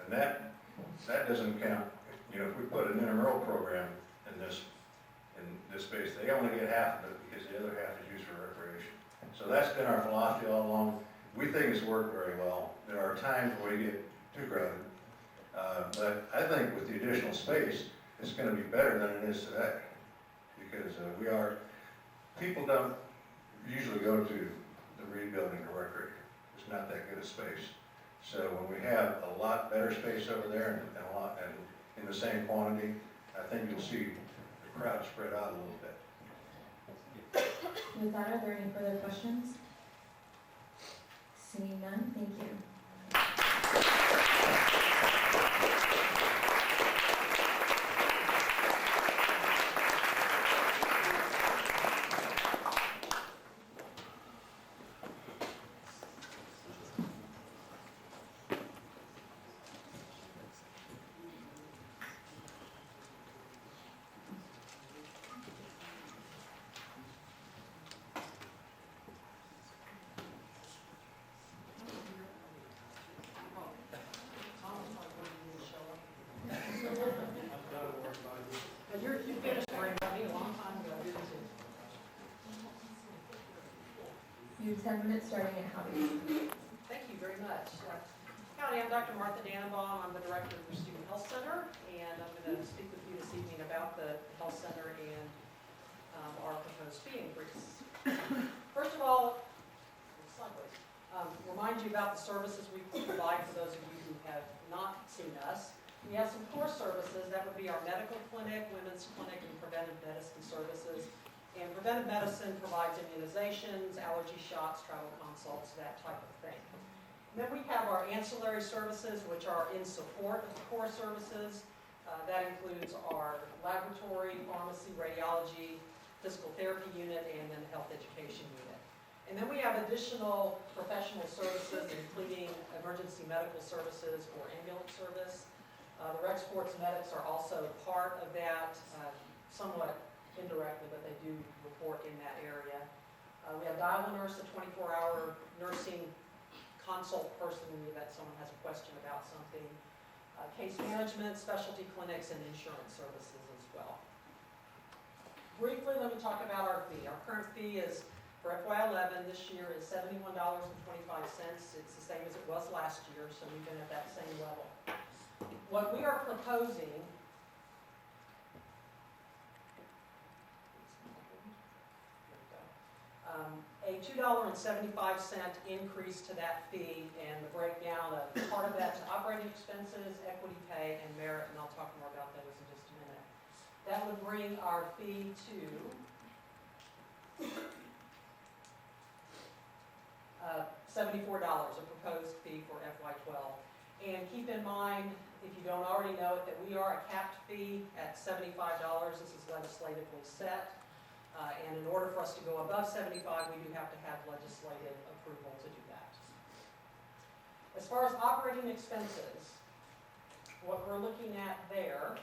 And that doesn't count, you know, if we put an intramural program in this space, they only get half of it because the other half is used for recreation. So that's been our philosophy all along. We think it's worked very well. There are times where we get too crowded. But I think with the additional space, it's going to be better than it is today. Because people don't usually go to the Reed building to recreate. It's not that good a space. So when we have a lot better space over there and in the same quantity, I think you'll see the crowd spread out a little bit. With that, are there any further questions? Seeing none, thank you. You have 10 minutes starting at Howdy. Thank you very much. Howdy, I'm Dr. Martha Dannenbaum. I'm the director of the Student Health Center, and I'm going to speak with you this evening about the health center and our proposed fee increase. First of all, remind you about the services we provide for those of you who have not seen us. We have some core services. That would be our medical clinic, women's clinic, and preventive medicine services. And preventive medicine provides immunizations, allergy shots, travel consults, that type of thing. And then we have our ancillary services, which are in support of the core services. That includes our laboratory, pharmacy, radiology, physical therapy unit, and then the health education unit. And then we have additional professional services, including emergency medical services or ambulance service. The Rec Sports medics are also part of that, somewhat indirectly, but they do report in that area. We have Dial-A-Nurse, a 24-hour nursing consult person in the event someone has a question about something. Case management, specialty clinics, and insurance services as well. Briefly, let me talk about our fee. Our current fee is, for FY11 this year, is $71.25. It's the same as it was last year, so we've been at that same level. What we are proposing a $2.75 increase to that fee, and the breakdown of part of that to operating expenses, equity pay, and merit, and I'll talk more about those in just a minute. That would bring our fee to $74, a proposed fee for FY12. And keep in mind, if you don't already know it, that we are a capped fee at $75. This is legislatively set. And in order for us to go above 75, we do have to have legislative approval to do that. As far as operating expenses, what we're looking at there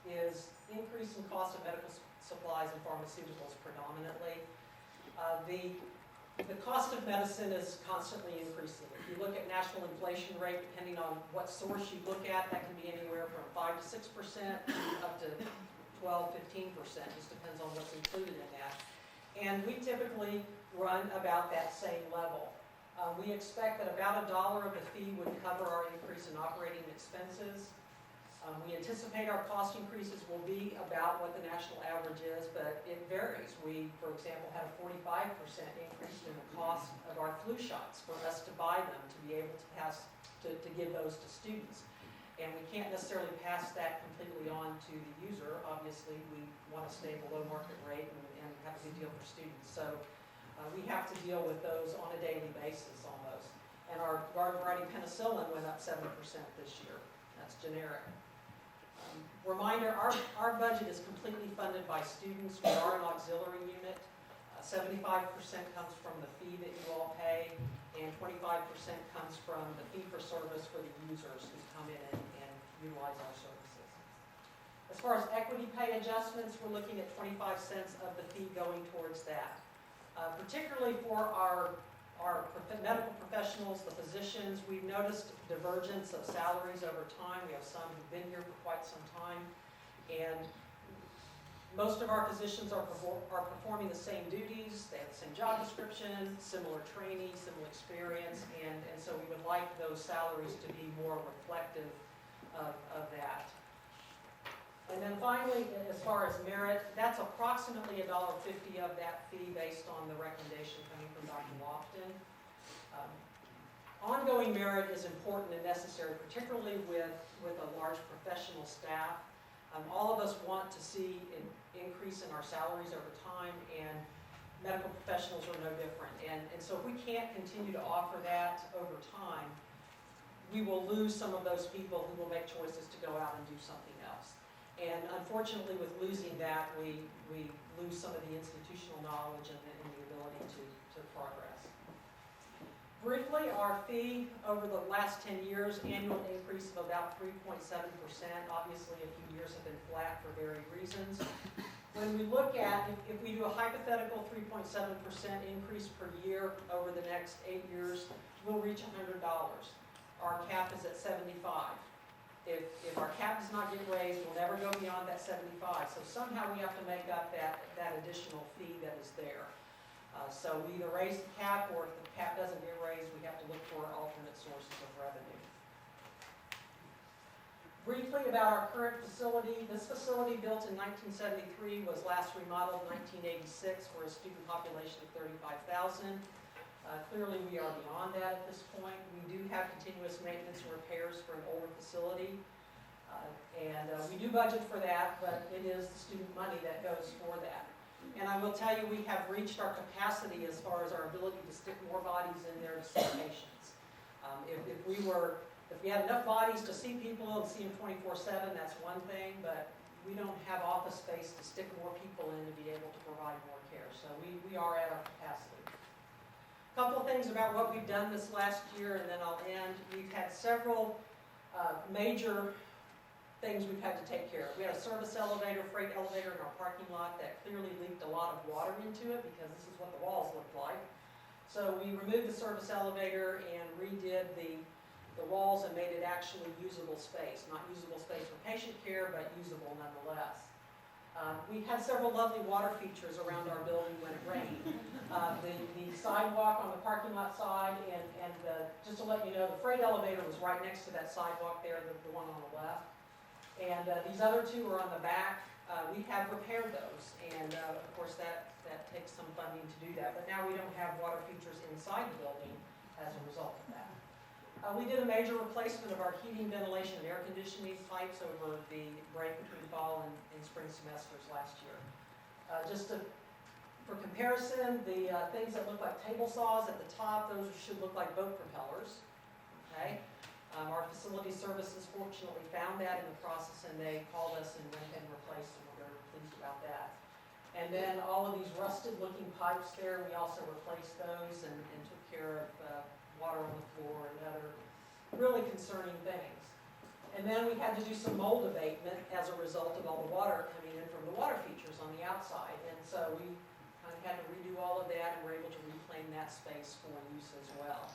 is increase in cost of medical supplies and pharmaceuticals predominantly. The cost of medicine is constantly increasing. If you look at national inflation rate, depending on what source you look at, that can be anywhere from 5 to 6% up to 12, 15%, just depends on what's included in that. And we typically run about that same level. We expect that about $1 of the fee would cover our increase in operating expenses. We anticipate our cost increases will be about what the national average is, but it varies. We, for example, had a 45% increase in the cost of our flu shots for us to buy them to be able to give those to students. And we can't necessarily pass that completely on to the user. Obviously, we want to stay below market rate and have a good deal for students. So we have to deal with those on a daily basis almost. And our garden variety penicillin went up 7% this year. That's generic. Reminder, our budget is completely funded by students. We are an auxiliary unit. 75% comes from the fee that you all pay, and 25% comes from the fee for service for the users who come in and utilize our services. As far as equity pay adjustments, we're looking at 25 cents of the fee going towards that. Particularly for our medical professionals, the physicians, we've noticed divergence of salaries over time. We have some who've been here for quite some time, and most of our physicians are performing the same duties. They have the same job description, similar training, similar experience, and so we would like those salaries to be more reflective of that. And then finally, as far as merit, that's approximately $1.50 of that fee based on the recommendation coming from Dr. Lofton. Ongoing merit is important and necessary, particularly with a large professional staff. All of us want to see an increase in our salaries over time, and medical professionals are no different. And so if we can't continue to offer that over time, we will lose some of those people who will make choices to go out and do something else. And unfortunately, with losing that, we lose some of the institutional knowledge and the ability to progress. Briefly, our fee over the last 10 years, annual increase of about 3.7%. Obviously, a few years have been flat for varied reasons. When we look at, if we do a hypothetical 3.7% increase per year over the next 8 years, we'll reach $100. Our cap is at 75. If our cap does not get raised, we'll never go beyond that 75. So somehow we have to make up that additional fee that is there. So we either raise the cap, or if the cap doesn't get raised, we have to look for alternate sources of revenue. Briefly about our current facility. This facility, built in 1973, was last remodeled in 1986 for a student population of 35,000. Clearly, we are beyond that at this point. We do have continuous maintenance and repairs for an older facility. And we do budget for that, but it is the student money that goes for that. And I will tell you, we have reached our capacity as far as our ability to stick more bodies in there to see patients. If we had enough bodies to see people and see them 24/7, that's one thing, but we don't have office space to stick more people in to be able to provide more care. So we are at our capacity. A couple of things about what we've done this last year, and then I'll end. We've had several major things we've had to take care of. We had a service elevator, freight elevator in our parking lot that clearly leaked a lot of water into it, because this is what the walls looked like. So we removed the service elevator and redid the walls and made it actually usable space. Not usable space for patient care, but usable nonetheless. We had several lovely water features around our building when it rained. The sidewalk on the parking lot side, and just to let you know, the freight elevator was right next to that sidewalk there, the one on the left. And these other two are on the back. We have repaired those, and of course that takes some funding to do that, but now we don't have water features inside the building as a result of that. We did a major replacement of our heating, ventilation, and air conditioning pipes over the break between fall and spring semesters last year. For comparison, the things that look like table saws at the top, those should look like boat propellers. Okay? Our facility services fortunately found that in the process, and they called us and went ahead and replaced them. We're very pleased about that. And then all of these rusted-looking pipes there, we also replaced those and took care of water on the floor and other really concerning things. And then we had to do some mold abatement as a result of all the water coming in from the water features on the outside. And so we kind of had to redo all of that, and we're able to reclaim that space for use as well.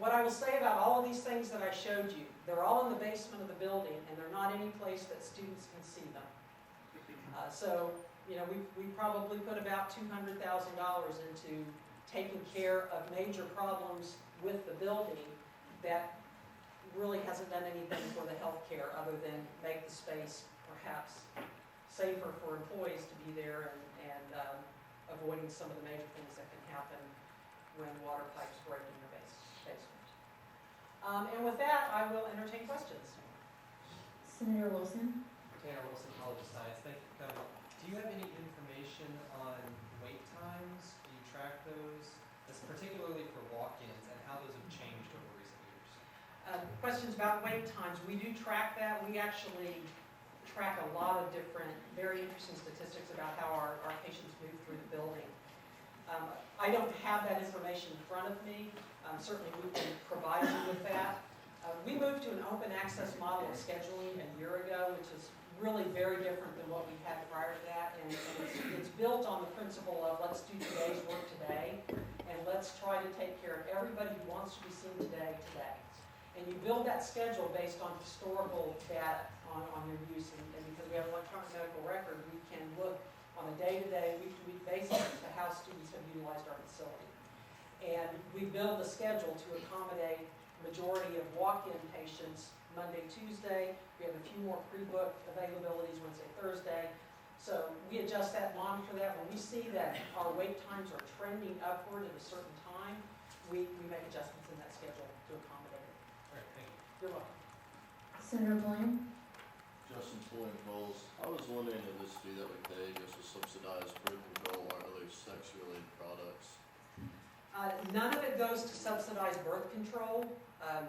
What I will say about all of these things that I showed you, they're all in the basement of the building, and they're not any place that students can see them. So, you know, we probably put about $200,000 into taking care of major problems with the building that really hasn't done anything for the healthcare other than make the space perhaps safer for employees to be there and avoiding some of the major things that can happen when water pipes break in your basement. And with that, I will entertain questions. Senator Wilson? Tanner Wilson, College of Science. Thank you for coming. Do you have any information on wait times? Do you track those? That's particularly for walk-ins and how those have changed over recent years. Questions about wait times. We do track that. We actually track a lot of different, very interesting statistics about how our patients move through the building. I don't have that information in front of me. Certainly we can provide you with that. We moved to an open access model of scheduling a year ago, which is really very different than what we had prior to that. And it's built on the principle of let's do today's work today, and let's try to take care of everybody who wants to be seen today. And you build that schedule based on historical data on your use, and because we have an electronic medical record, we can look on a day-to-day, week-to-week basis to how students have utilized our facility. And we build the schedule to accommodate the majority of walk-in patients Monday, Tuesday. We have a few more pre-book availabilities Wednesday, Thursday. So we adjust that, monitor that. When we see that our wait times are trending upward at a certain time, we make adjustments in that schedule to accommodate it. All right, thank you. You're welcome. Senator Bland? Justin Pulling Bowles. I was wondering if this fee that we pay goes to subsidized birth control or other sex-related products. None of it goes to subsidized birth control.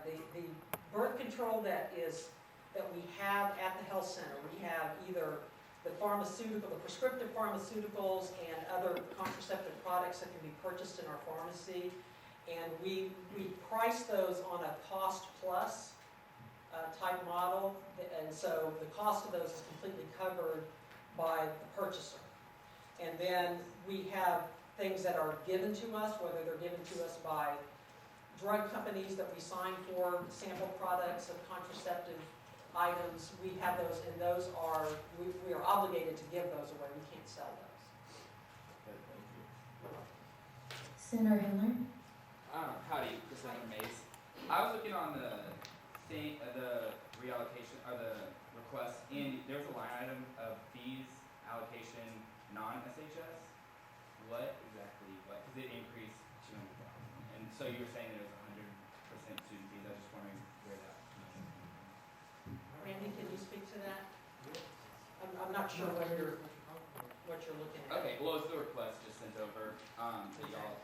The birth control that we have at the health center, we have either the prescriptive pharmaceuticals and other contraceptive products that can be purchased in our pharmacy, and we price those on a cost plus type model, and so the cost of those is completely covered by the purchaser. And then we have things that are given to us, whether they're given to us by drug companies that we sign for sample products of contraceptive items. We have those, and those are, we are obligated to give those away. We can't sell those. Okay, thank you. Senator Handler? Howdy, this is Senator Mays. I was looking on the reallocation, or the request, and there's a line item of fees, allocation, non-SHS. What exactly, because it increased $200,000. And so you were saying that it was 100% student fees. I was just wondering where that Randy, can you speak to that? I'm not sure what you're looking at. Okay, well, it's the request just sent over to y'all.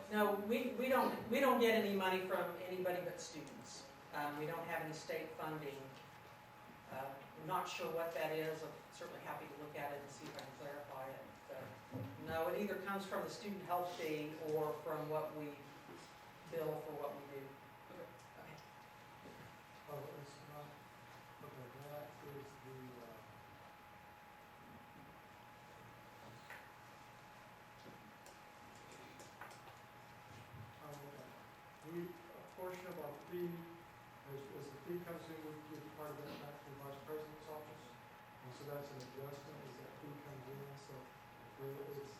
No, we don't get any money from anybody but students. We don't have any state funding. I'm not sure what that is. I'm certainly happy to look at it and see if I can clarify it. But no, it either comes from the student health fee or from what we bill for what we do. Okay. Oh, it's not, okay, that is the, a portion of our fee, as the fee comes in, we give part of that back to the vice president's office. And so that's an adjustment as that fee comes in. So it's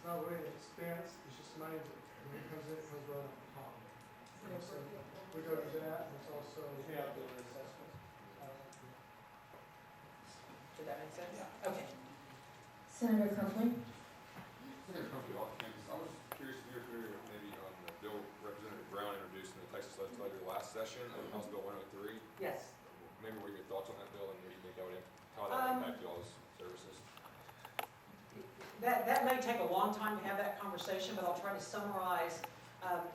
not really an expense, it's just money that when it comes in, it comes right off the top. And so we go to that, and it's also. Yeah, the assessment. Did that make sense? Okay. Senator Copeland? Senator Humphrey off campus, I was curious if you're familiar with maybe on the bill Representative Brown introduced in the Texas Legislature last session, House Bill 103. Yes. Maybe what are your thoughts on that bill and what do you think that would, how that would impact y'all's services? That may take a long time to have that conversation, but I'll try to summarize.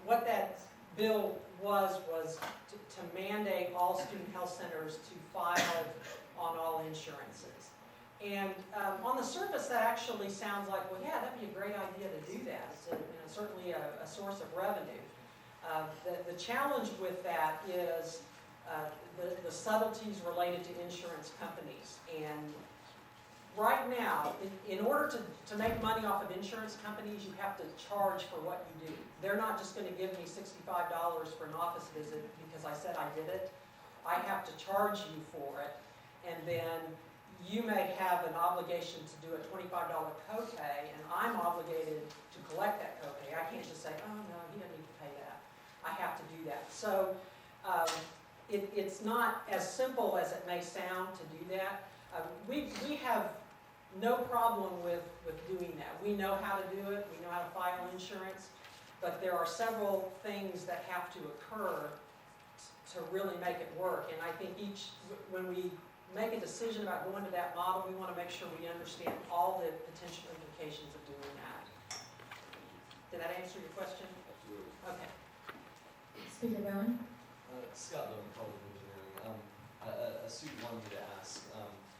What that bill was to mandate all student health centers to file on all insurances. And on the surface, that actually sounds like, well, yeah, that'd be a great idea to do that. It's certainly a source of revenue. The challenge with that is the subtleties related to insurance companies. And right now, in order to make money off of insurance companies, you have to charge for what you do. They're not just going to give me $65 for an office visit because I said I did it. I have to charge you for it. And then you may have an obligation to do a $25 copay, and I'm obligated to collect that copay. I can't just say, oh, no, he doesn't need to pay that. I have to do that. So it's not as simple as it may sound to do that. We have no problem with doing that. We know how to do it. We know how to file insurance. But there are several things that have to occur to really make it work. And I think when we make a decision about going to that model, we want to make sure we understand all the potential implications of doing that. Did that answer your question? Absolutely. Okay. Speaker Bowen? Scott Bowen, Public Engineering. A student wanted me to ask,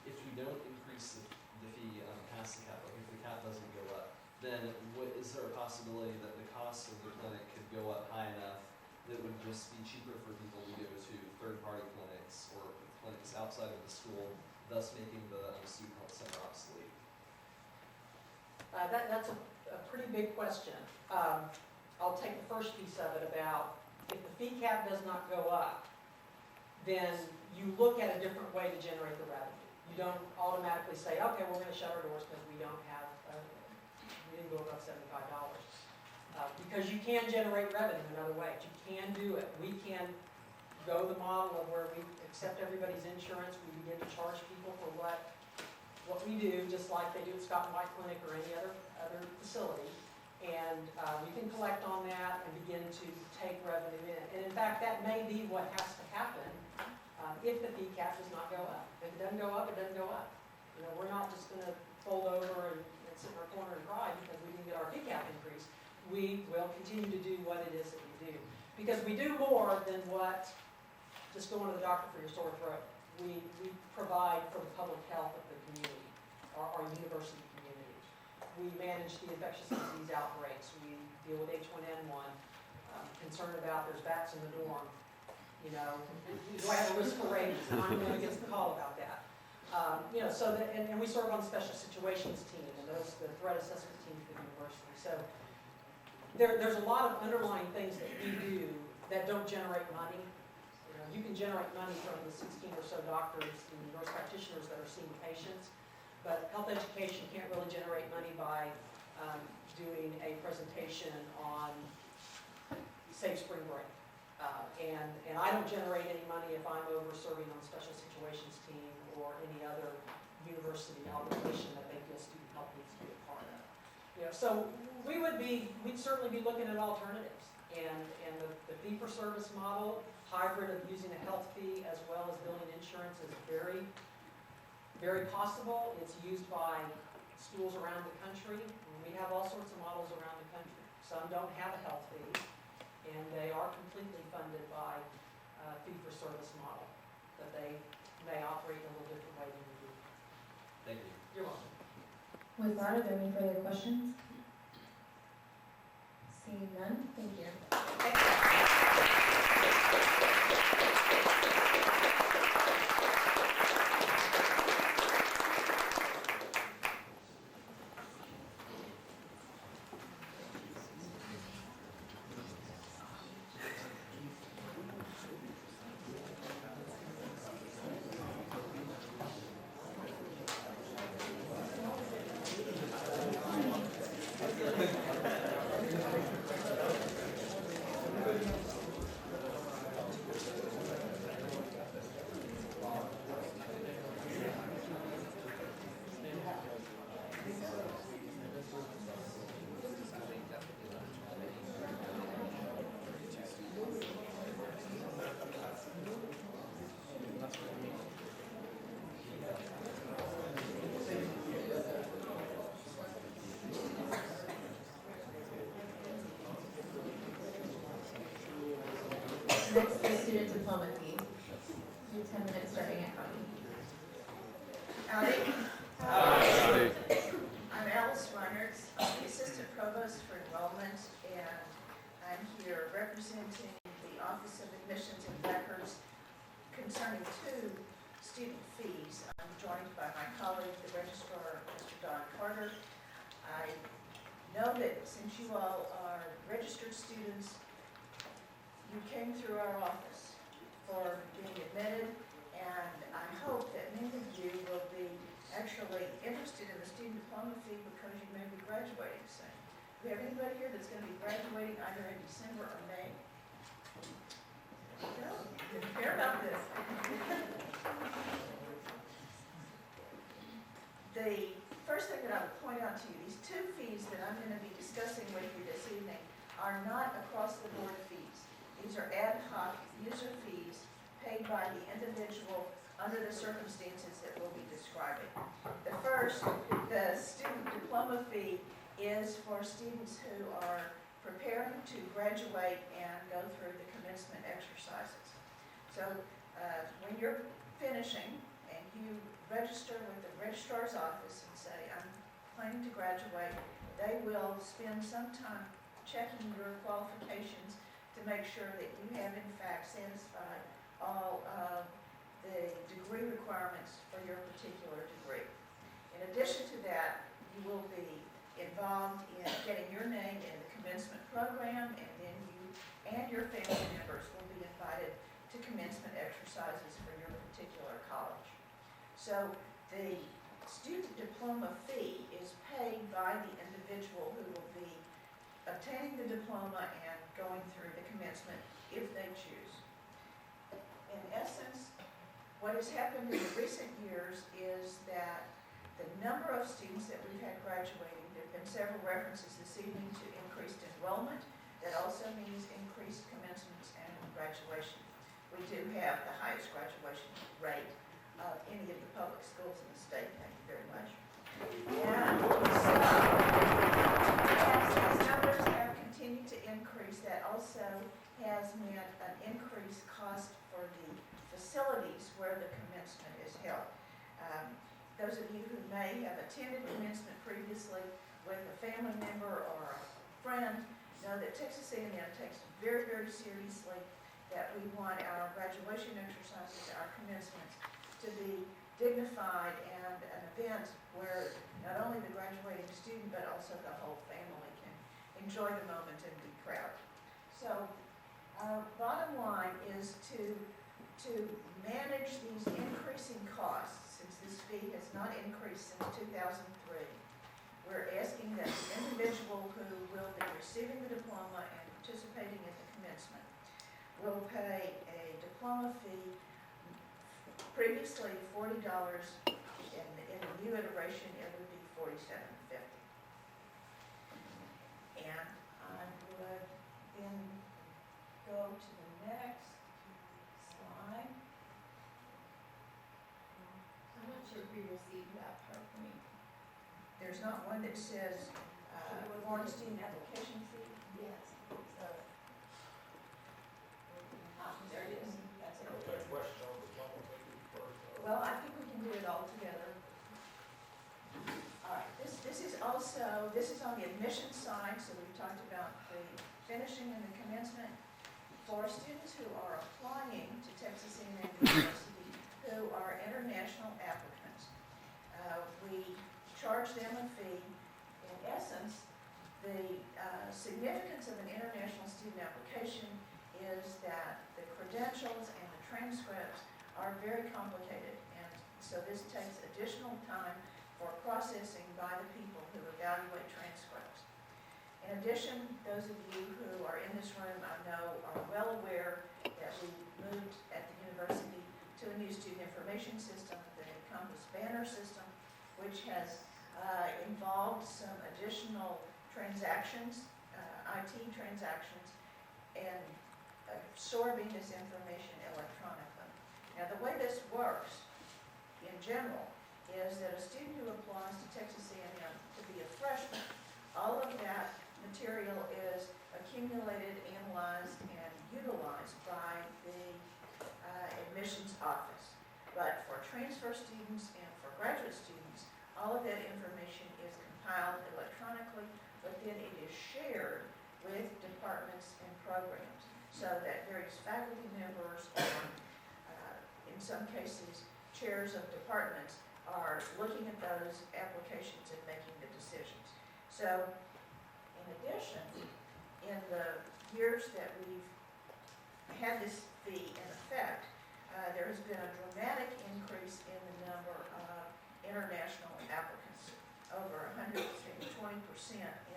if we don't increase the fee past the cap, like if the cap doesn't go up, then is there a possibility that the cost of the clinic could go up high enough that would just be cheaper for people to go to third-party clinics or clinics outside of the school, thus making the student health center obsolete? That's a pretty big question. I'll take the first piece of it about if the fee cap does not go up, then you look at a different way to generate the revenue. You don't automatically say, okay, we're going to shut our doors because we don't have, we didn't go above $75. Because you can generate revenue in other ways. You can do it. We can go the model of where we accept everybody's insurance. We begin to charge people for what we do, just like they do at Scott and White Clinic or any other facility. And we can collect on that and begin to take revenue in. And in fact, that may be what has to happen if the fee cap does not go up. If it doesn't go up, it doesn't go up. You know, we're not just going to fold over and sit in our corner and cry because we didn't get our fee cap increase. We will continue to do what it is that we do. Because we do more than what just going to the doctor for your sore throat. We provide for the public health of the community, our university community. We manage the infectious disease outbreaks. We deal with H1N1, concerned about there's bats in the dorm. You know, do I have a risk for rabies? I'm going against the call about that. You know, so that, and we serve on the special situations team and the threat assessment team for the university. So there's a lot of underlying things that we do that don't generate money. You know, you can generate money from the 16 or so doctors and nurse practitioners that are seeing patients, but health education can't really generate money by doing a presentation on Safe Spring Break. And I don't generate any money if I'm over serving on the special situations team or any other university obligation that they feel student health needs to be a part of. You know, so we'd certainly be looking at alternatives. And the fee-for-service model, hybrid of using a health fee as well as billing insurance is very, very possible. It's used by schools around the country. We have all sorts of models around the country. Some don't have a health fee, and they are completely funded by a fee-for-service model, but they may operate in a little different way than we do. Thank you. You're welcome. With that, are there any further questions? Seeing none, thank you. diploma fee. Your 10 minutes starting at Howdy. Howdy. I'm Alice Reinertz, I'm the Assistant Provost for Enrollment, and I'm here representing the Office of Admissions and Records concerning two student fees. I'm joined by my colleague, the Registrar, Mr. Don Carter. I know that since you all are registered students, you came through our office for being admitted, and I hope that many of you will be actually interested in the student diploma fee because you may be graduating soon. Do we have anybody here that's going to be graduating either in December or May? No, didn't care about this. The first thing that I would point out to you, these two fees that I'm going to be discussing with you this evening are not across-the-board fees. These are ad hoc user fees paid by the individual under the circumstances that we'll be describing. The first, the student diploma fee, is for students who are preparing to graduate and go through the commencement exercises. So when you're finishing and you register with the registrar's office and say, I'm planning to graduate, they will spend some time checking your qualifications to make sure that you have in fact satisfied all of the degree requirements for your particular degree. In addition to that, you will be involved in getting your name in the commencement program, and then you and your family members will be invited to commencement exercises for your particular college. So the student diploma fee is paid by the individual who will be obtaining the diploma and going through the commencement if they choose. In essence, what has happened in the recent years is that the number of students that we've had graduating, there have been several references this evening to increased enrollment. That also means increased commencements and graduation. We do have the highest graduation rate of any of the public schools in the state. Thank you very much. And so, as these numbers have continued to increase, that also has meant an increased cost for the facilities where the commencement is held. Those of you who may have attended commencement previously with a family member or a friend know that Texas A&M takes very, very seriously that we want our graduation exercises, our commencements, to be dignified and an event where not only the graduating student but also the whole family can enjoy the moment and be proud. So our bottom line is to manage these increasing costs, since this fee has not increased since 2003. We're asking that the individual who will be receiving the diploma and participating in the commencement will pay a diploma fee, previously $40, in the new iteration it would be $47.50. And I would then go to the next slide. I'm not sure if we received that PowerPoint. There's not one that says foreign student application fee? Yes. So, there it is. That's it. Well, I think we can do it all together. All right, this is also, this is on the admission side, so we've talked about the finishing and the commencement. For students who are applying to Texas A&M University who are international applicants, we charge them a fee. In essence, the significance of an international student application is that the credentials and the transcripts are very complicated, and so this takes additional time for processing by the people who evaluate transcripts. In addition, those of you who are in this room, I know, are well aware that we moved at the university to a new student information system, the Compass Banner system, which has involved some additional transactions, IT transactions, and absorbing this information electronically. Now, the way this works, in general, is that a student who applies to Texas A&M to be a freshman, all of that material is accumulated, analyzed, and utilized by the transfer students and for graduate students, all of that information is compiled electronically, but then it is shared with departments and programs, so that various faculty members or, in some cases, chairs of departments are looking at those applications and making the decisions. So, in addition, in the years that we've had this fee in effect, there has been a dramatic increase in the number of international applicants, over 120%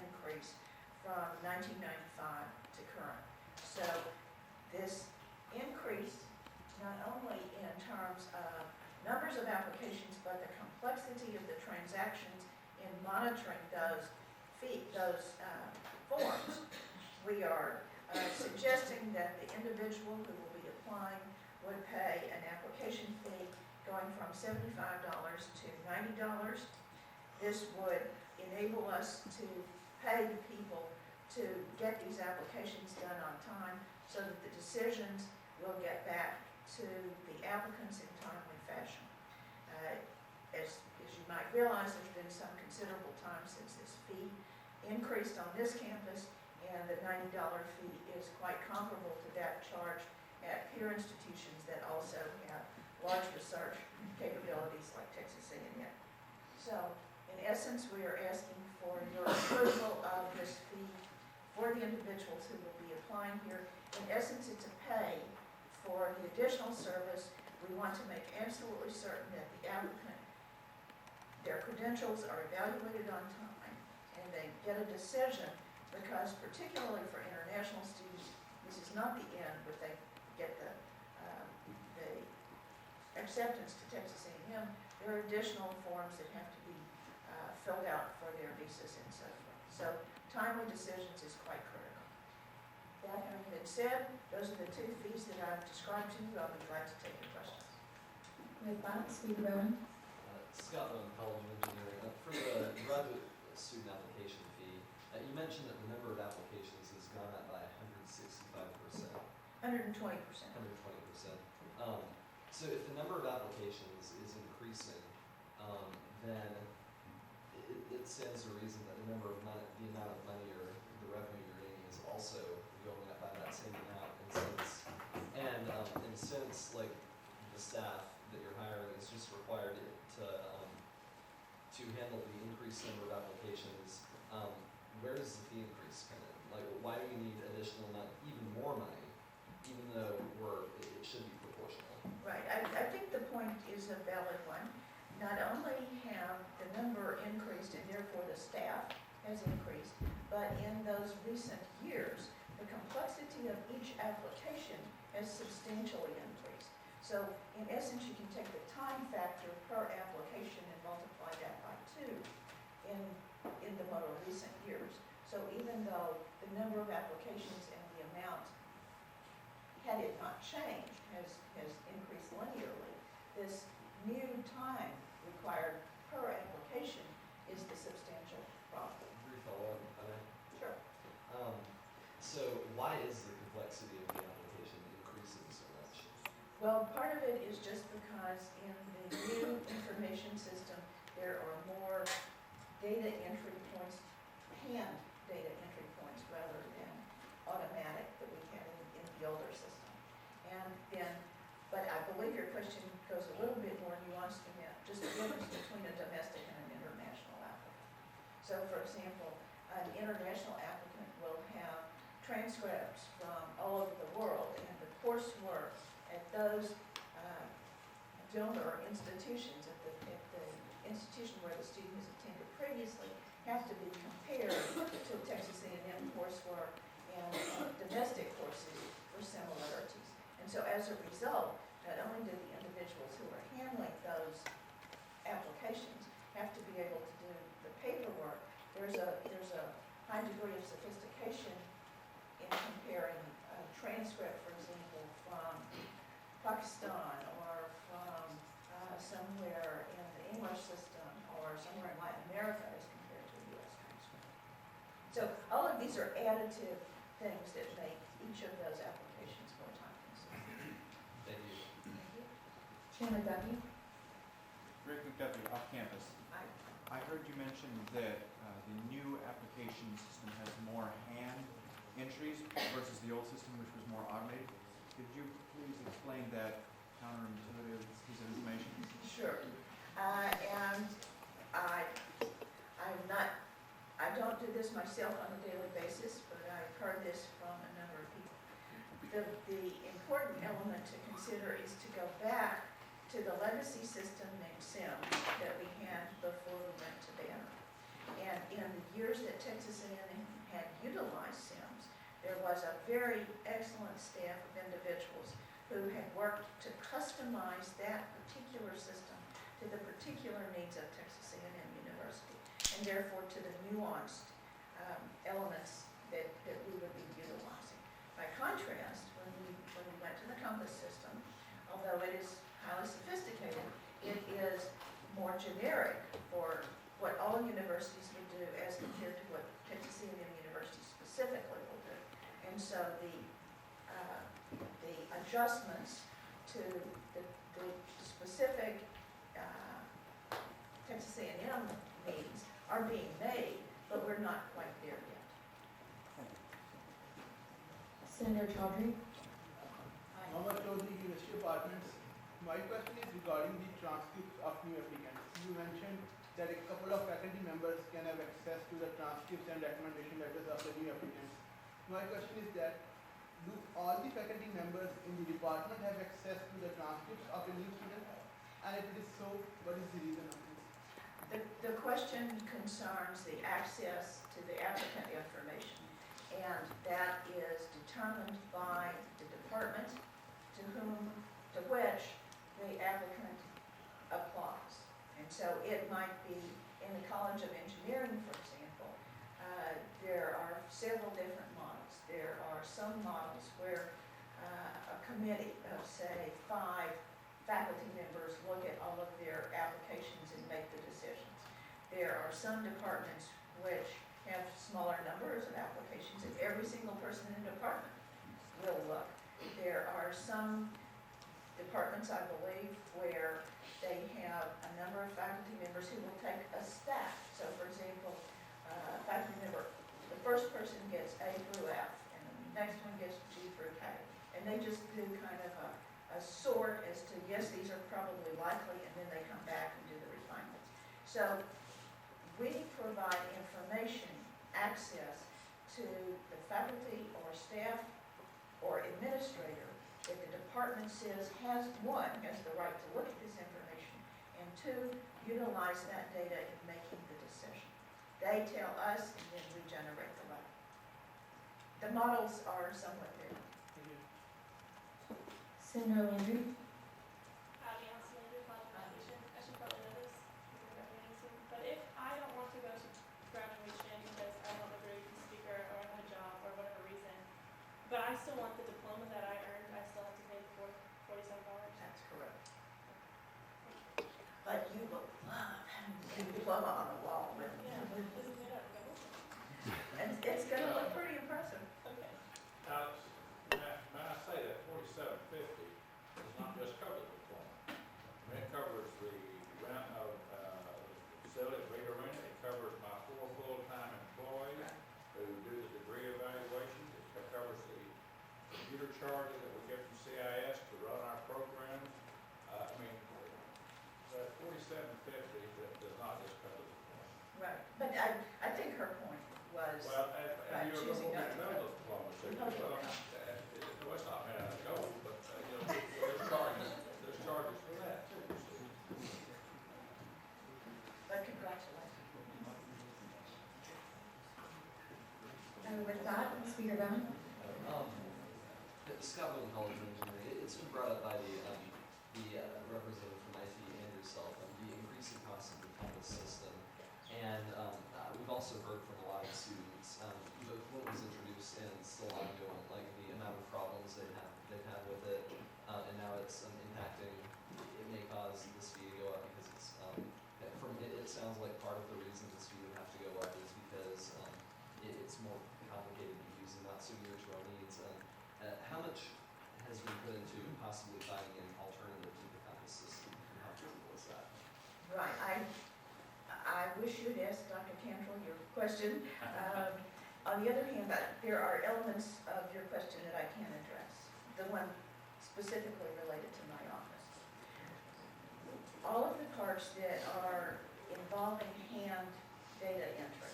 increase from 1995 to current. So this increase, not only in terms of numbers of applications, but the complexity of the transactions in monitoring those forms. We are suggesting that the individual who will be applying would pay an application fee going from $75 to $90. This would enable us to pay the people to get these applications done on time so that the decisions will get back to the applicants in timely fashion. As you might realize, there's been some considerable time since this fee increased on this campus, and the $90 fee is quite comparable to that charged at peer institutions that also have large research capabilities like Texas A&M. So, in essence, we are asking for your approval of this fee for the individuals who will be applying here. In essence, it's a pay for the additional service. We want to make absolutely certain that the applicant, their credentials are evaluated on time, and they get a decision, because particularly for international students, this is not the end, but they get the acceptance to Texas A&M. There are additional forms that have to be filled out for their visas and so forth. So timely decisions is quite critical. That having been said, those are the two fees that I've described to you. I'll be glad to take your questions. With that, Steve Rowan. Scott Rowan, College of Engineering. For the graduate student application fee, you mentioned that the number of applications has gone up by 165%. 120%. 120%. So if the number of applications is increasing, then it stands to reason that the amount of money or the revenue you're getting is also going up by that same amount. And since like the staff that you're hiring is just required to handle the increased number of applications, where does the fee increase come in? Like, why do we need additional money, even more money, even though it should be proportional? Right. I think the point is a valid one. Not only have the number increased and therefore the staff has increased, but in those recent years, the complexity of each application has substantially increased. So in essence, you can take the time factor per application and multiply that by 2 in the more recent years. So even though the number of applications and the amount, had it not changed, has increased linearly, this new time required per application is the substantial problem. Brief follow-up, Sure. So why is the complexity of the application increasing so much? Well, part of it is just because in the new information system, there are more data entry points, hand data entry points rather than automatic that we had in the older system. And then, but I believe your question goes a little bit more nuanced than that, just the difference between a domestic and an international applicant. So for example, an international applicant will have transcripts from all over the world, and the coursework at those donor institutions, at the institution where the student has attended previously, have to be compared to Texas A&M coursework and domestic courses for similarities. And so as a result, not only do the individuals who are handling those applications have to be able to do the paperwork, there's a high degree of sophistication in comparing a transcript, for example, from Pakistan or from somewhere in the English system or somewhere in Latin America as compared to a U.S. transcript. So all of these are additive things that make each of those applications more time consuming. Thank you. Chairman Duffy. Greg McDuffie, off campus. I heard you mention that the new application system has more hand entries versus the old system, which was more automated. Could you please explain that counterintuitive piece of information? Sure. And I don't do this myself on a daily basis, but I've heard this from a number of people. The important element to consider is to go back to the legacy system named SIMS that we had before we went to Banner. And in the years that Texas A&M had utilized SIMS, there was a very excellent staff of individuals who had worked to customize that particular system to the particular needs of Texas A&M University, and therefore to the nuanced elements that we would be utilizing. By contrast, when we went to the Compass system, although it is highly sophisticated, it is more generic for what all universities would do as compared to what Texas A&M University specifically will do. And so the adjustments to the specific Texas A&M needs are being made, but we're not quite there yet. Senator Chaudhary? Mohammed Chaudhary, University Apartments. My question is regarding the transcripts of new applicants. You mentioned that a couple of faculty members can have access to the transcripts and recommendation letters of the new applicants. My question is that, do all the faculty members in the department have access to the transcripts of a new student? And if it is so, what is the reason of this? The question concerns the access to the applicant information, and that is determined by the department to which the applicant applies. And so it might be in the College of Engineering, for example, there are several different models. There are some models where a committee of, say, 5 faculty members look at all of their applications and make the decisions. There are some departments which have smaller numbers of applications, and every single person in the department will look. There are some departments, I believe, where they have a number of faculty members who will take a stack. So, for example, faculty member, the first person gets A through F, and the next one gets G through K. And they just do kind of a sort as to, yes, these are probably likely, and then they come back and do the refinements. So we provide information, access to the faculty or staff or administrator that the department says has, 1, has the right to look at this information, and 2, utilize that data in making the decision. They tell us, and then we generate the letter. The models are somewhat different. Senator Landry? Beyonce Landry, College of Education. I should probably know this because I'm graduating soon. But if I don't want to go to graduation because I don't agree with the speaker or I have a job or whatever reason, but I still want the diploma that I earned, I still have to pay the $47. That's correct. But you will love having the diploma on the wall with you. Yeah, isn't it up? And it's going to look pretty impressive. Okay. Now, may I say that $47.50 does not just cover the diploma. It covers the rent of the facility, Rita Arena. It covers my 4 full-time employees who do the degree evaluations. It covers the computer charges that we get from CIS to run our programs. The $47.50 does not just cover the diploma. Right. But I think her point was Well, by and you're choosing going not to to get go. another diploma, so No, it's not made out of gold, but, there's charges for that too. But congratulations. And with that, Speaker Bowman? Scott William College of Engineering, it's been brought up by the representative from IT, Andrew Self, the increasing cost of the Compass system. And we've also heard from a lot of students, both when it was introduced and still ongoing, like the amount of problems they've had with it, and now it's impacting, it may cause this fee to go up because it's, it sounds like part of the reason this fee would have to go up is because it's more complicated to use and not so near to our needs. How much has been put into possibly finding an alternative to the Compass system, and how feasible is that? question. On the other hand, there are elements of your question that I can't address, the one specifically related to my office. All of the parts that are involving hand data entry,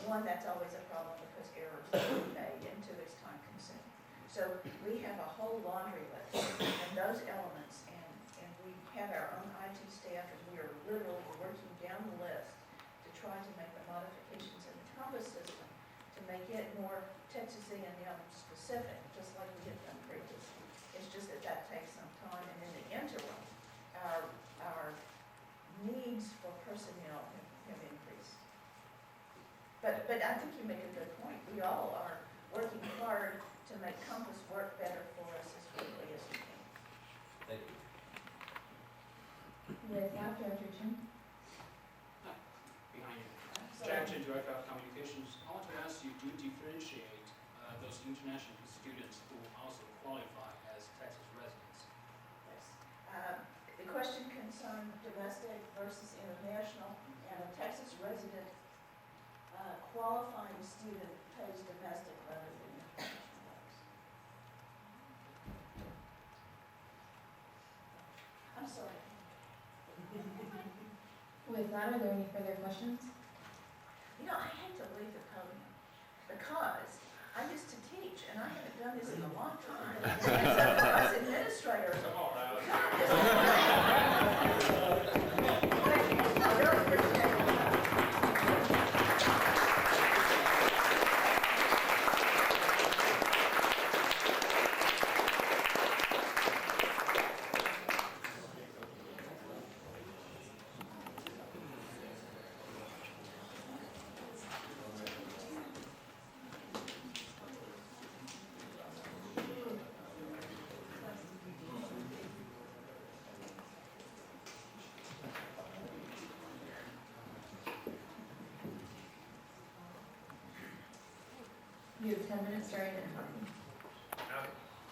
one, that's always a problem because errors are made and two, it's time consuming. So we have a whole laundry list and those elements, and we have our own IT staff, and we are literally working down the list to try to make the modifications in the Compass system to make it more Texas A&M specific, just like we had done previously. It's just that takes some time, and in the interim, our needs for personnel have increased. But I think you make a good point. We all are working hard to make Compass work better for us as quickly as we can. Thank you. With that, Director Chin. Behind you. Jack Chin, Director of Communications. I want to ask you, do you differentiate those international students who also qualify as Texas residents? Yes. The question concerned domestic versus international, and a Texas resident qualifying student pays domestic rather than international. I'm sorry. With that, are there any further questions? You know, I hate to leave the podium because I used to teach, and I haven't done this in a long time. As administrator. Come on, Alex. You have 10 minutes starting at 5.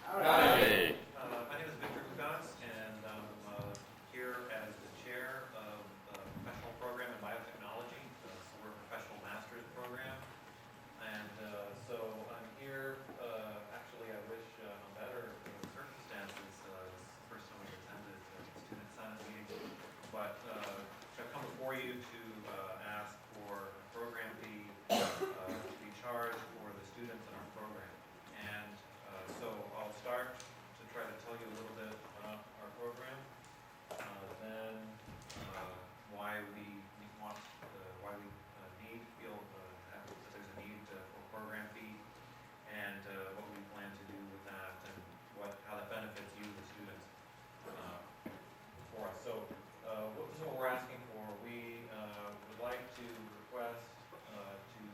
Howdy. My name is Victor Lukas, and I'm here as the chair of the professional program in biotechnology. So we're a professional master's program. And so I'm here, actually I wish on better circumstances. This is the first time I've attended a student senate meeting. But I've come before you to ask for a program fee to be charged for the students in our program. And so I'll start to try to tell you a little bit about our program, then why we want, why we feel that there's a need for a program fee, and what we plan to do with that, and how that benefits you, the students, for us. So this is what we're asking for. We would like to request to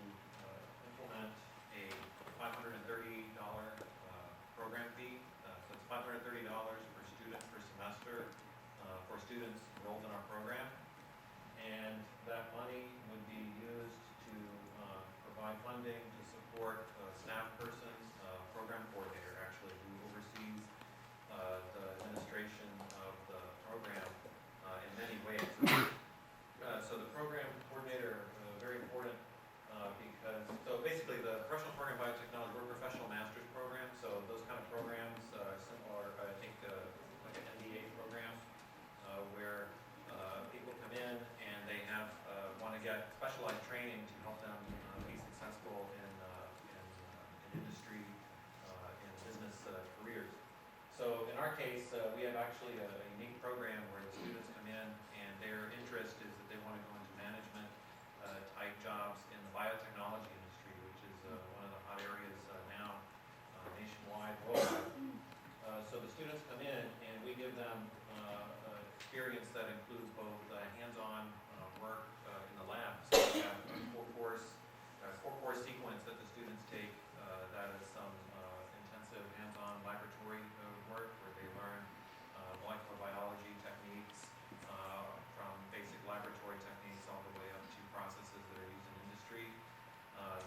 implement a $530 program fee. So it's $530 per student per semester for students enrolled in our program. And that money would be used to provide funding to support staff persons, program coordinator actually, who oversees the administration of the program in many ways. So the program coordinator, very important because, so basically the professional program biotechnology, we're a professional master's program, so those kind of programs are similar, I think, like an MBA program, where people come in and they want to get specialized training to help them be successful in industry, in business careers. So in our case, we have actually a unique program where the students come in and their interest is that they want to go into management type jobs in the biotechnology industry, which is one of the hot areas now nationwide, worldwide. So the students come in and we give them experience that includes both hands-on work in the lab. So we have a four-course sequence that the students take that is some intensive hands-on laboratory work where they learn molecular biology techniques from basic laboratory techniques all the way up to processes that are used in industry.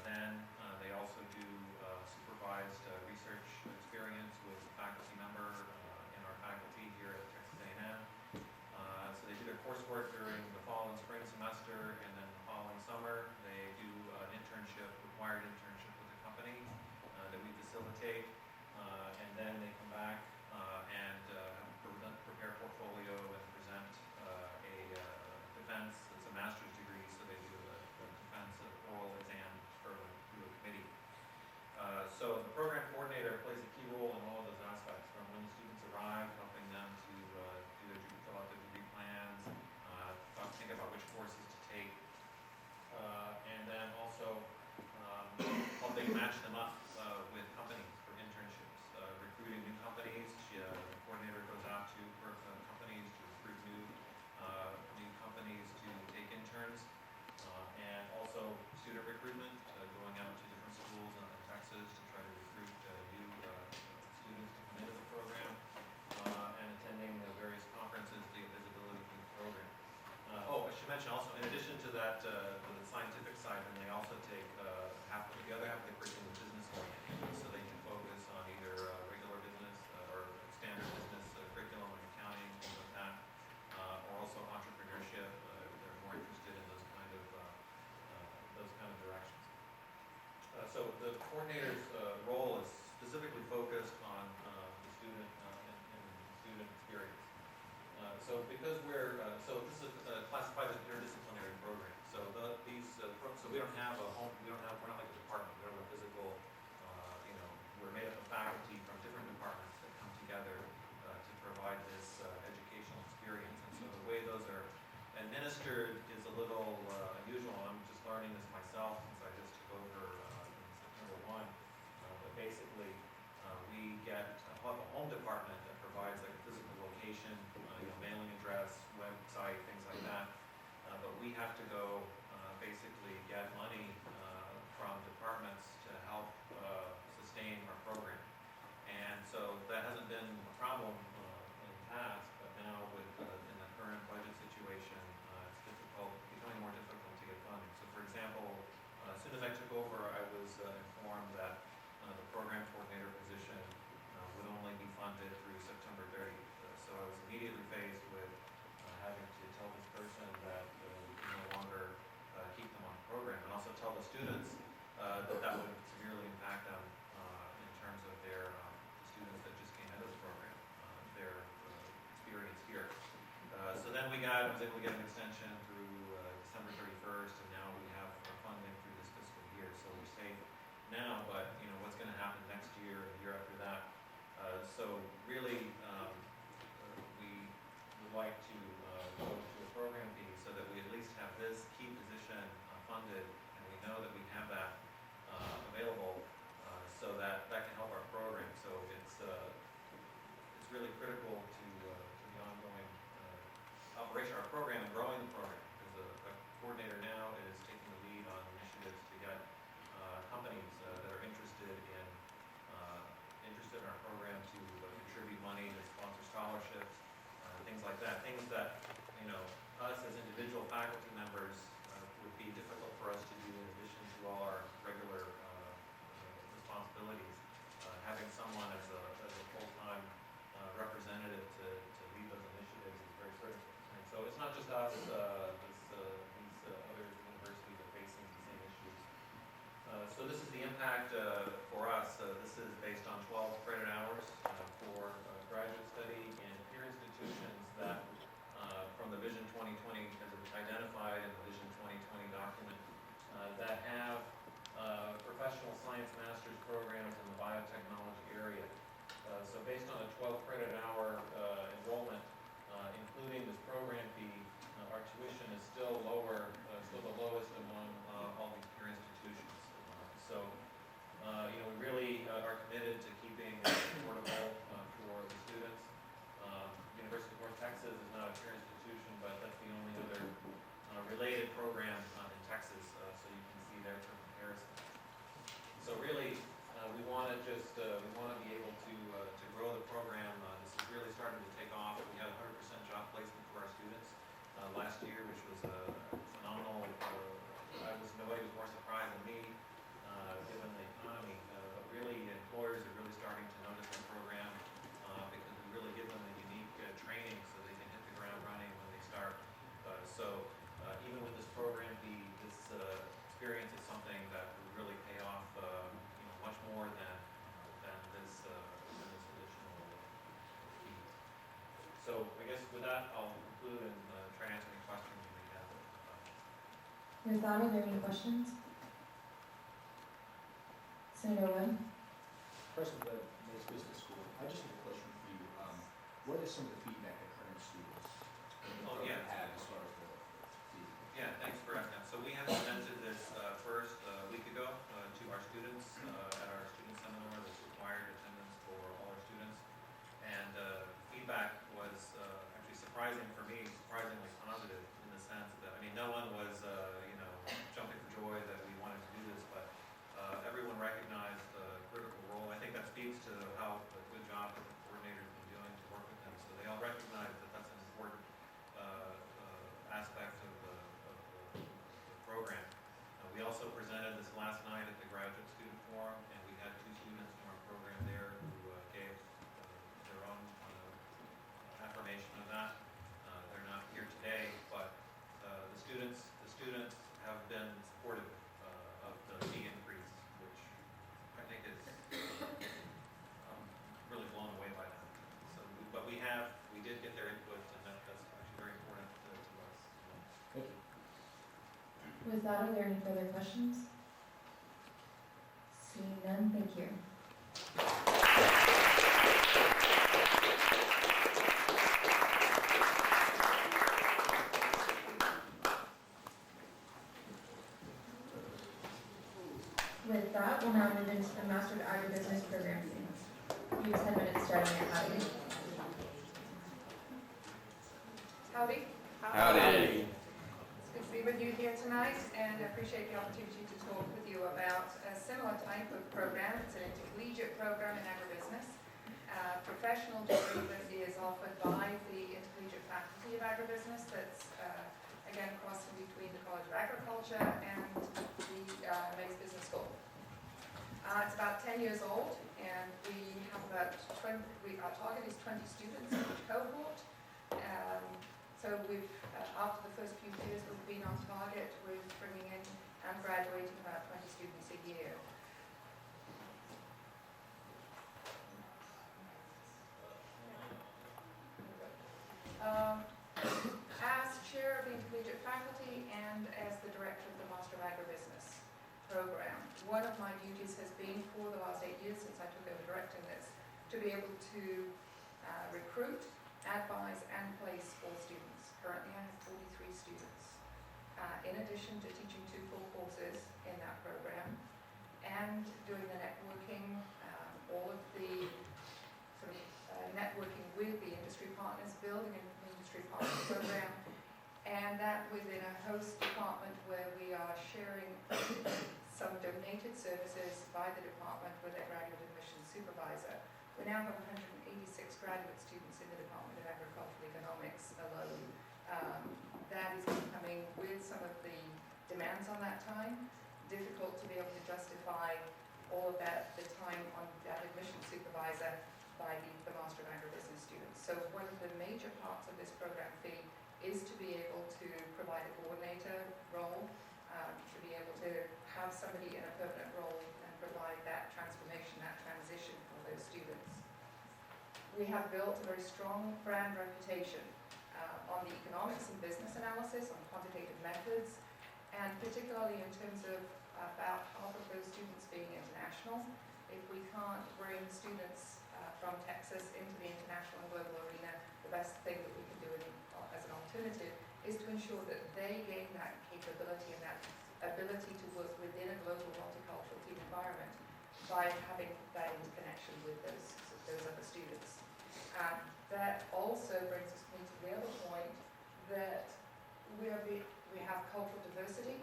Then they also do supervised research experience with a faculty member in our faculty here at Texas A&M. So they do their coursework we match them up with companies for internships, recruiting new companies. The coordinator goes out to companies to recruit new companies to take interns, and also student recruitment, going out to different schools in Texas to try to recruit new students to come into the program, and attending various conferences to get visibility for the program. I should mention also, in addition to that, the scientific side, and they also take the other half of the curriculum is business oriented, so they can focus on either regular business or standard business curriculum and accounting, things like that, or also entrepreneurship. They're more interested in those kind of directions. So the coordinator's role is specifically focused on the student and student experience. So because so this is classified as an interdisciplinary program. So so we don't have we're not like a department. We don't have a physical, we're made up of faculty from different departments that come together to provide this educational experience. And so the way those are administered is a little unusual. I'm just learning this myself since I just took over in September 1. But basically, we get a home department that provides like a physical location, mailing address, website, things like that. But we have to go basically get money from departments to help sustain our program. And so that hasn't been a problem in the past, but now in the current budget situation, it's becoming more difficult to get funding. So for example, as soon as I took over, I was informed that the program coordinator position would only be funded through September 30th. So I was immediately faced with having to tell this person that we can no longer keep them on the program, and also tell the students that would severely impact them in terms of their students that just came into the program, their experience here. So then I was able to get an extension through December 31st, and now we have funding through this fiscal year. So we're safe now, but what's going to happen next year and the year after that? So really, we would like to go to a program fee so that we at least have this key position funded, and we know that we have that available, so that can help our program. So it's really critical to the ongoing operation of our program and growing the program, because the coordinator now is taking the lead on initiatives to get companies that are interested in our program to contribute money to sponsor scholarships, things like that. Things that us as individual faculty members would be difficult for us to do in addition to all our regular responsibilities. Having someone as a full-time representative to lead those initiatives is very critical. And so it's not just us, these other universities are facing the same issues. So this is the impact for us. This is based on 12 credit hours for graduate study in peer institutions that, from the Vision 2020, as it's identified in the Vision 2020 document, that have professional science master's programs in the biotechnology area. So based on a 12 credit hour enrollment, including this program fee, our tuition is still lower, still the lowest among all these peer institutions. So we really are committed to keeping it affordable for the students. University of North Texas is not a peer institution, but that's the only other related program in Texas, so you can see there for comparison. So really, we want to be able to grow the program. This is really starting to take off. We had 100% job placement for our students last year, which was phenomenal. Nobody was more surprised than me, given the economy. But really, employers are really starting to notice the program because we really give them a unique training so they can hit the ground running when they start. So even with this program, this experience is something that will really pay off much more than this additional fee. So I guess with that, I'll conclude and try to answer any questions you may have. Ms. Lott, are there any questions? Senator Wood? President of the Mays Business School, I just have a question for you. What is some of the feedback that current students have as far as the Yeah, thanks for asking that. So we have presented this first a week ago to our students feedback was actually surprising for me, surprisingly positive in the sense that, I mean, no one was, jumping for joy that we wanted to do this, but everyone recognized the critical role. I think that speaks to how the good job that the coordinators have been doing to work with them. So they all recognize that that's an important aspect of the program. We also presented this last night at the Graduate Student Forum, and we had 2 students from our program there who gave their own affirmation of that. They're not here today, but the students have been supportive of the fee increase, which I think is really blown away by that. So, but we did get their input, and that's actually very important to us. Thank you. With that, are there any further questions? Seeing none, thank you. With that, we'll now move into the Master of Agribusiness program. You have 10 minutes starting at Howdy. Howdy. Howdy. It's good to be with you here tonight, and I appreciate the opportunity to talk with you about a similar type of program. It's an intercollegiate program in agribusiness. Professional degree that is offered by the intercollegiate faculty of agribusiness that's, again, crossing between the College of Agriculture and the Maize Business School. It's about 10 years old, and we have about 20, our target is 20 students in each cohort. So we've, after the first few years, we've been on target with bringing in and graduating about 20 students a year. As chair of the intercollegiate faculty and as the director of the Master of Agribusiness program, one of my duties has been for the last 8 years since I took over directing this, to be able to recruit, advise, and place all students. Currently I have 43 students. In addition to teaching 2 full courses in that program and doing the networking, all of the sort of networking with the industry partners, building an industry partner program, and that within a host department where we are sharing some donated services by the department with their graduate admissions supervisor. We now have 186 graduate students in the Department of Agricultural Economics alone. That is becoming, with some of the demands on that time, difficult to be able to justify all of that, the time on that admission supervisor by the Master of Agribusiness students. So one of the major parts of this program fee is to be able to provide a coordinator role, to be able to have somebody in a permanent role and provide that transformation, that transition for those students. We have built a very strong brand reputation on the economics and business analysis, on quantitative methods, and particularly in terms of about half of those students being international. If we can't bring students from Texas into the international and global arena, the best thing that we can do as an alternative is to ensure that they gain that capability and that ability to work within a global multicultural team environment by having that interconnection with those other students. That also brings us to the other point that we have cultural diversity,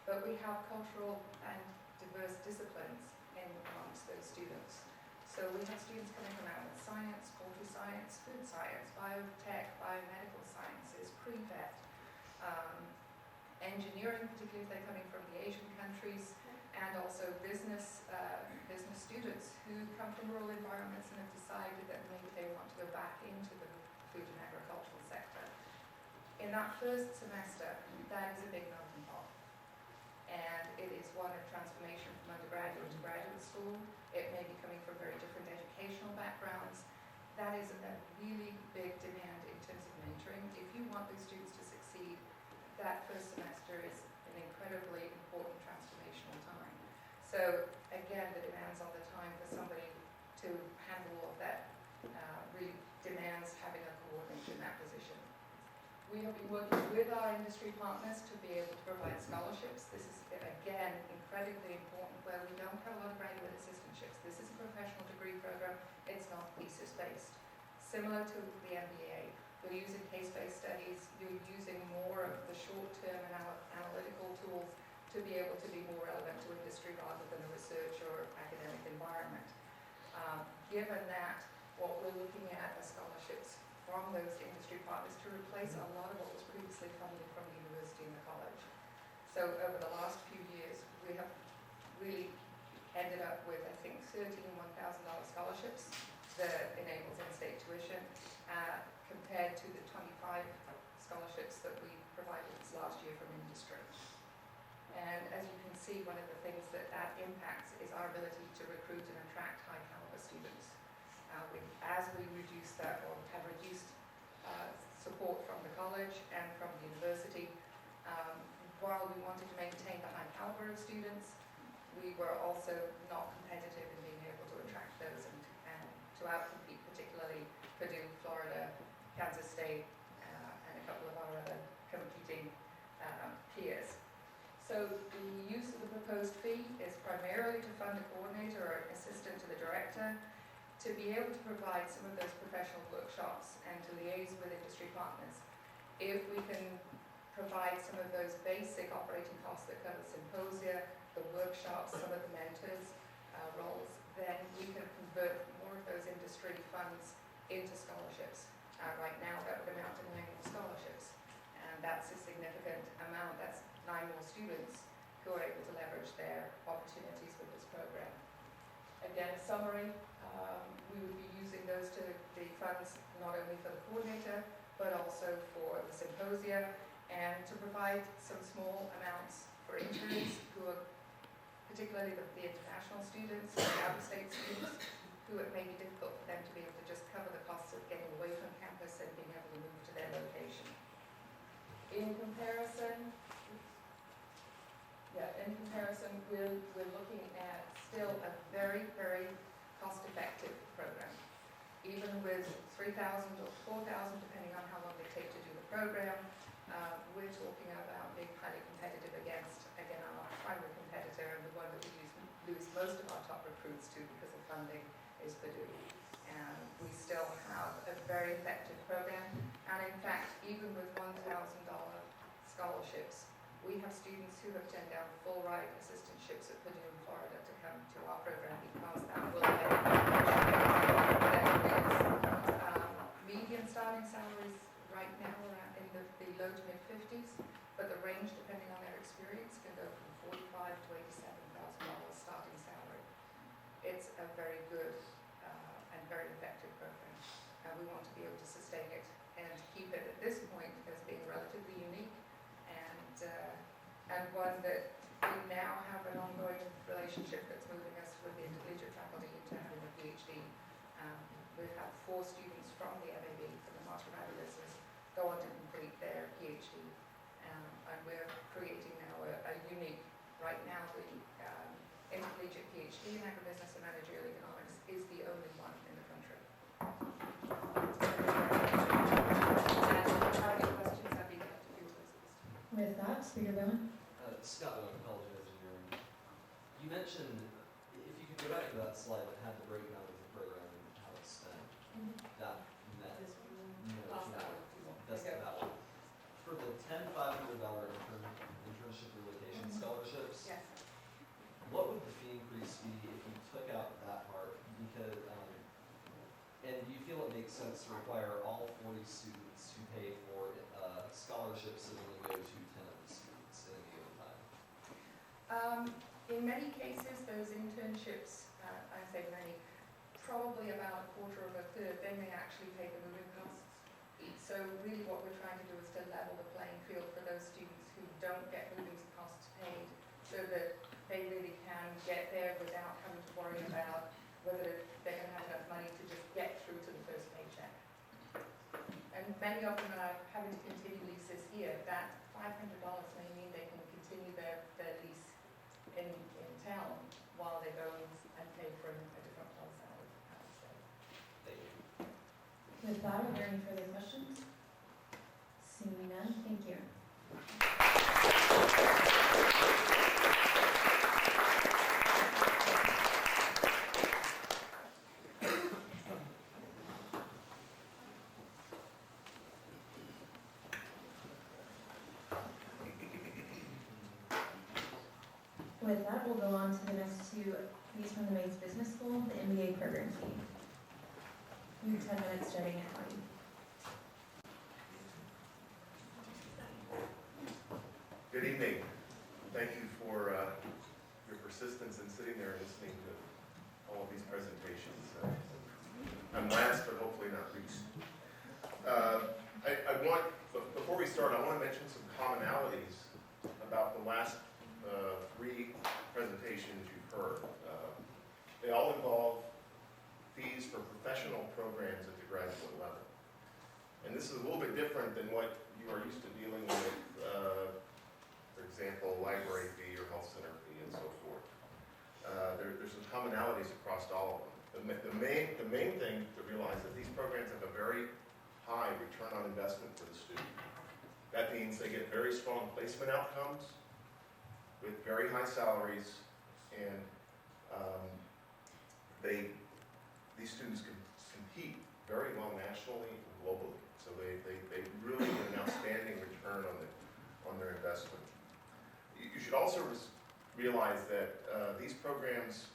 but we have cultural and diverse disciplines amongst those students. So we have students coming from animal science, poultry science, food science, biotech, biomedical sciences, pre-vet, engineering, particularly if they're coming from the Asian countries, and also business students who come from rural environments and have decided that maybe they want to go back into the food and agricultural sector. In that first semester, that is a big melting pot. And it is one of transformation from undergraduate to graduate school. It may be coming from very different educational backgrounds. That is a really big demand in terms of mentoring. If you want those students to succeed, that first semester is an incredibly important transformational time. So again, the demands on the time for somebody to handle all of that really demands having a coordinator in that position. We have been working with our industry partners to be able to provide scholarships. This is, again, incredibly important where we don't have a lot of graduate assistantships. This is a professional degree program. It's not thesis-based. similar to the MBA. You're using case-based studies, you're using more of the short-term analytical tools to be able to be more relevant to industry rather than a research or academic environment. Given that, what we're looking at are scholarships from those industry partners to replace a lot of what was previously funded from the university and the college. So over the last few years, we have really ended up with, I think, 13 $1,000 scholarships that enables in-state tuition, compared to the 25 scholarships that we provided this last year from industry. And as you can see, one of the things that impacts is our ability to recruit and attract high caliber students. As we reduce that, or have reduced support from the college and from the university, while we wanted to maintain the high caliber of students, we were also not competitive in being able to attract those and to outcompete particularly Purdue, Florida, Kansas State, and a couple of our other competing peers. So the use of the proposed fee is primarily to fund a coordinator or an assistant to the director, to be able to provide some of those professional workshops and to liaise with industry partners. If we can provide some of those basic operating costs that cover symposia, the workshops, some of the mentors' roles, then we can convert more of those industry funds into scholarships. Right now, that would amount to 9 more scholarships, and that's a significant amount. That's 9 more students who are able to leverage their opportunities with this program. Again, summary, we would be using those to the funds not only for the coordinator, but also for the symposia, and to provide some small amounts for interns who are particularly the international students, the out-of-state students, who it may be difficult for them to be able to just cover the costs of getting away from campus and being able to move to their location. In comparison, we're looking at still a very, very cost-effective program. Even with 3,000 or 4,000, depending on how long they take to do the program, we're talking about being highly competitive against, again, our primary competitor and the one that we lose most of our top recruits to because of funding is Purdue. And we still have a very effective program. And in fact, even with $1,000 scholarships, we have students who have turned down full ride assistantships at Purdue in Florida to come to our program because that will pay their careers. Median starting salaries right now are in the low to mid 50s, but the range, depending on their experience, can go from $45,000 to $87,000 starting salary. It's a very good and very effective program, and we want to be able to sustain it and keep it at this point as being relatively unique and one that we now have an ongoing relationship that's moving us with the intercollegiate faculty into having a PhD. We've had 4 students from the MAB, from the Master of Agribusiness, go on to complete their PhD, and we're creating now a unique, right now the intercollegiate PhD in agribusiness and managerial economics is the only one in the country. And if you have any questions, I'd be glad to do those. With that, Speaker Bowman. Scott Owen, College of Engineering. You mentioned, if you could go back to that slide that had the breakdown of the program and how it's spent, that met. That's that one. For the $10,500 internship relocation scholarships, Yes. what would the fee increase be if you took out that part? Because, and do you feel it makes sense to require all 40 students to pay for scholarships that only go to 10 of the students in a given time? In many cases, those internships, I say many, probably about a quarter of a third, they may actually pay the moving costs. So really what we're trying to do is to level the playing field for those students who don't get moving costs paid, so that they really can get there without having to worry about whether they're going to have enough money to just get through to the first paycheck. And many of them are having to continue leases here. That $500 may mean they can continue their lease in town while they go and pay for a different place out of state. Thank you. With that, are there any further questions? Seeing none, thank you. With that, we'll go on to the next two fees from the Mays Business School, the MBA program fee. You have 10 minutes starting at 20. Good evening. Thank you for your persistence in sitting there and listening to all of these presentations. I'm last, but hopefully not least. Before we start, I want to mention some commonalities about the last three presentations you've heard. They all involve fees for professional programs at the graduate level. And this is a little bit different than what you are used to dealing with, for example, library fee or health center fee and so forth. There's some commonalities across all of them. The main thing to realize is that these programs have a very high return on investment for the student. That means they get very strong placement outcomes with very high salaries, and these students can compete very well nationally and globally. So they really get an outstanding return on their investment. You should also realize that these programs,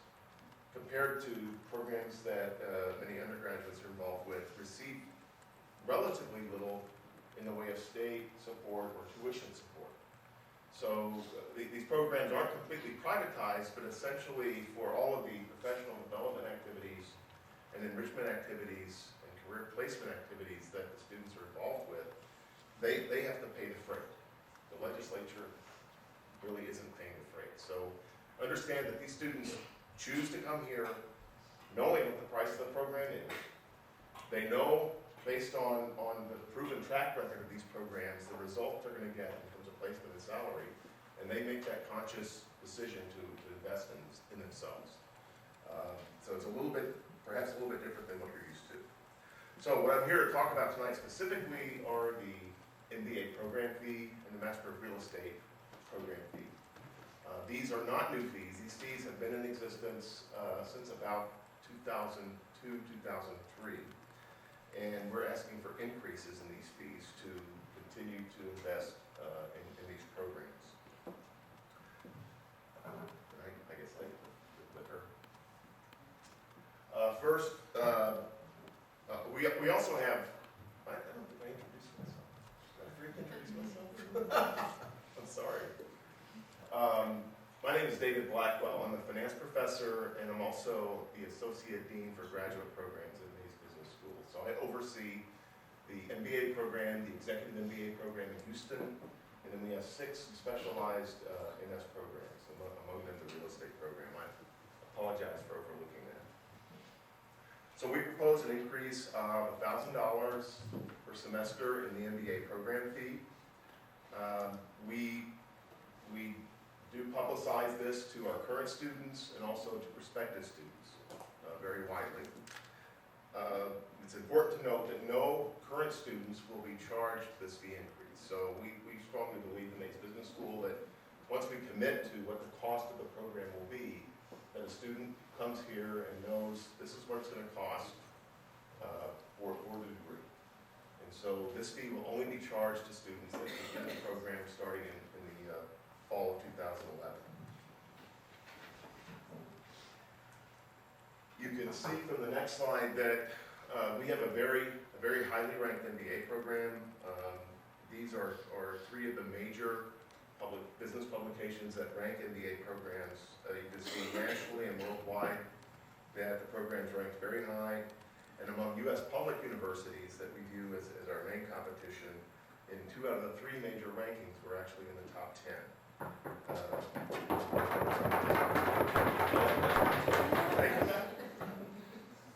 compared to programs that many undergraduates are involved with, receive relatively little in the way of state support or tuition support. So these programs aren't completely privatized, but essentially for all of the professional development activities and enrichment activities and career placement activities that the students are involved with, they have to pay the freight. The legislature really isn't paying the freight. So understand that these students choose to come here knowing what the price of the program is. They know, based on the proven track record of these programs, the results they're going to get in terms of placement and salary, and they make that conscious decision to invest in themselves. So it's perhaps a little bit different than what you're used to. So what I'm here to talk about tonight specifically are the MBA program fee and the Master of Real Estate program fee. These are not new fees. These fees have been in existence since about 2002, 2003. And we're asking for increases in these fees to continue to invest in these programs. I guess I could clicker. First, we also have, I don't think I introduced myself. Did I forget to introduce myself? I'm sorry. My name is David Blackwell. I'm a finance professor, and I'm also the Associate Dean for Graduate Programs at Mays Business School. So I oversee the MBA program, the Executive MBA program in Houston, and then we have 6 specialized MS programs, among them the real estate program. I apologize for overlooking that. So we propose an increase of $1,000 per semester in the MBA program fee. We do publicize this to our current students and also to prospective students very widely. It's important to note that no current students will be charged this fee increase. So we strongly believe in Mays Business School that once we commit to what the cost of the program will be, that a student comes here and knows this is what it's going to cost for the degree. And so this fee will only be charged to students that begin the program starting in the fall of 2011. You can see from the next slide that we have a very highly ranked MBA program. These are 3 of the major business publications that rank MBA programs. You can see nationally and worldwide that the program's ranked very high. And among U.S. public universities that we view as our main competition, in 2 out of the 3 major rankings, we're actually in the top 10.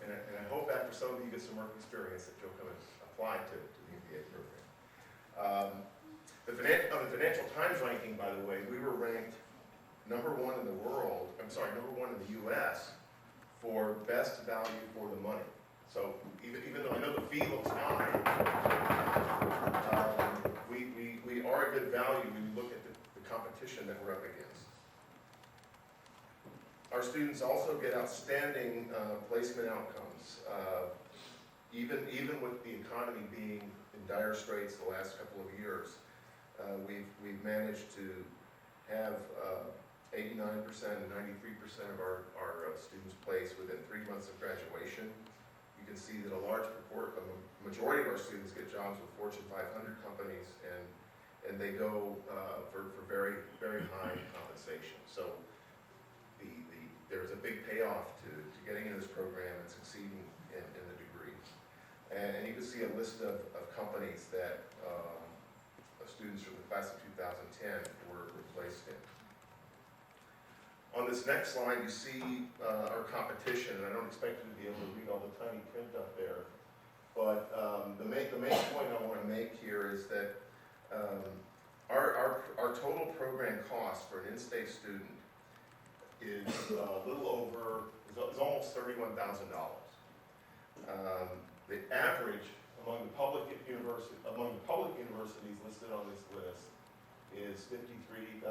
And I hope after some of you get some work experience that you'll come and apply to the MBA program. On the Financial Times ranking, by the way, we were ranked number 1 in the world, number 1 in the U.S. for best value for the money. So even though I know the fee looks high, we are a good value when you look at the competition that we're up against. Our students also get outstanding placement outcomes. Even with the economy being in dire straits the last couple of years, we've managed to have 89% and 93% of our students place within 3 months of graduation. You can see that a majority of our students get jobs with Fortune 500 companies, and they go for very, very high compensation. So there's a big payoff to getting into this program and succeeding in the degree. And you can see a list of companies that students from the class of 2010 were placed in. On this next slide, you see our competition, and I don't expect you to be able to read all the tiny print up there, but the main point I want to make here is that our total program cost for an in-state student is is almost $31,000. The average among the public universities listed on this list is $53,500.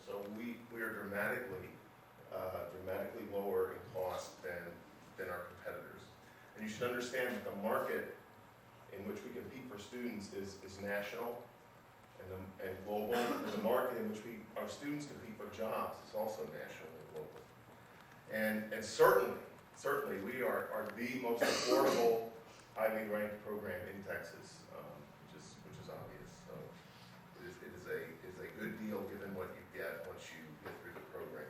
So we are dramatically lower in cost than our competitors. And you should understand that the market in which we compete for students is national and global. And the market in which our students compete for jobs is also national and global. And certainly we are the most affordable, highly ranked program in Texas, which is obvious. So it is a good deal given what you get once you get through the program.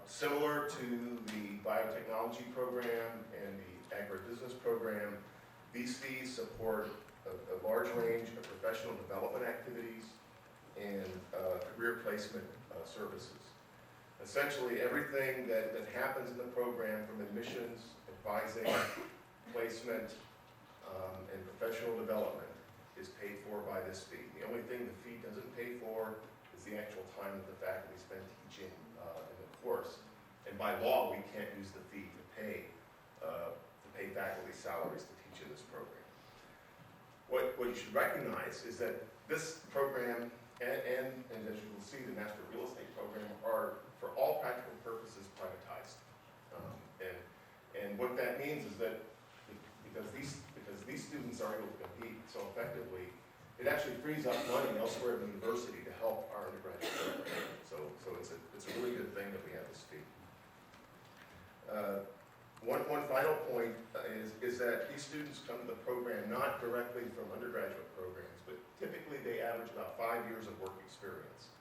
Similar to the biotechnology program and the agribusiness program, these fees support a large range of professional development activities and career placement services. Essentially, everything that happens in the program, from admissions, advising, placement, and professional development, is paid for by this fee. The only thing the fee doesn't pay for is the actual time that the faculty spend teaching in the course. And by law, we can't use the fee to pay faculty salaries to teach in this program. What you should recognize is that this program and as you will see, the Master of Real Estate program are, for all practical purposes, privatized. And what that means is that because these students are able to compete so effectively, it actually frees up money elsewhere in the university to help our undergraduate program. So it's a really good thing that we have this fee. One final point is that these students come to the program not directly from undergraduate programs, but typically they average about 5 years of work experience.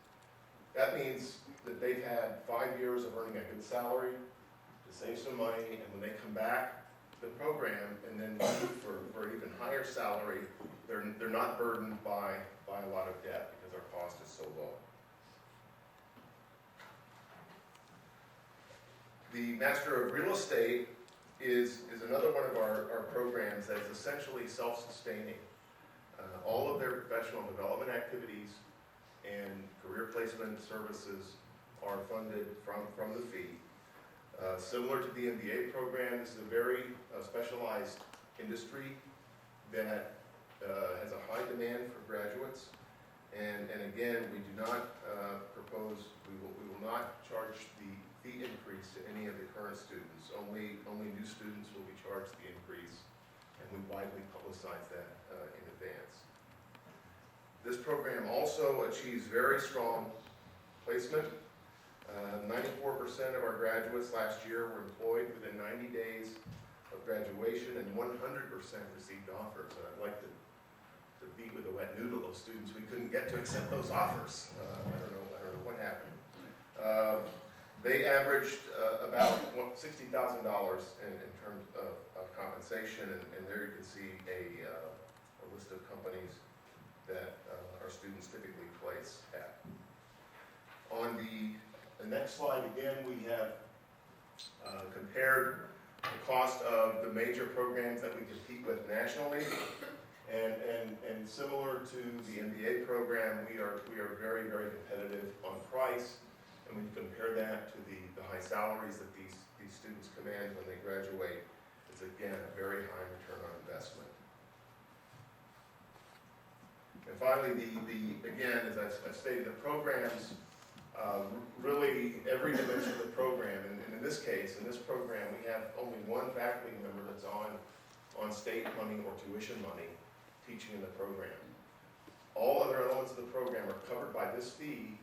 That means that they've had 5 years of earning a good salary to save some money, and when they come back to the program and then leave for even higher salary, they're not burdened by a lot of debt because our cost is so low. The Master of Real Estate is another one of our programs that is essentially self-sustaining. All of their professional development activities and career placement services are funded from the fee. Similar to the MBA program, this is a very specialized industry that has a high demand for graduates. And again, we do not propose, we will not charge the fee increase to any of the current students. Only new students will be charged the increase, and we widely publicize that in advance. This program also achieves very strong placement. 94% of our graduates last year were employed within 90 days of graduation, and 100% received offers. And I'd like to beat with a wet noodle those students we couldn't get to accept those offers. I don't know what happened. They averaged about $60,000 in terms of compensation, and there you can see a list of companies that our students typically place at. On the next slide, again, we have compared the cost of the major programs that we compete with nationally, and similar to the MBA program, we are very, very competitive on price. And when you compare that to the high salaries that these students command when they graduate, it's again a very high return on investment. And finally, again, as I've stated, the programs, really every dimension of the program, and in this case, in this program, we have only one faculty member that's on state money or tuition money teaching in the program. All other elements of the program are covered by this fee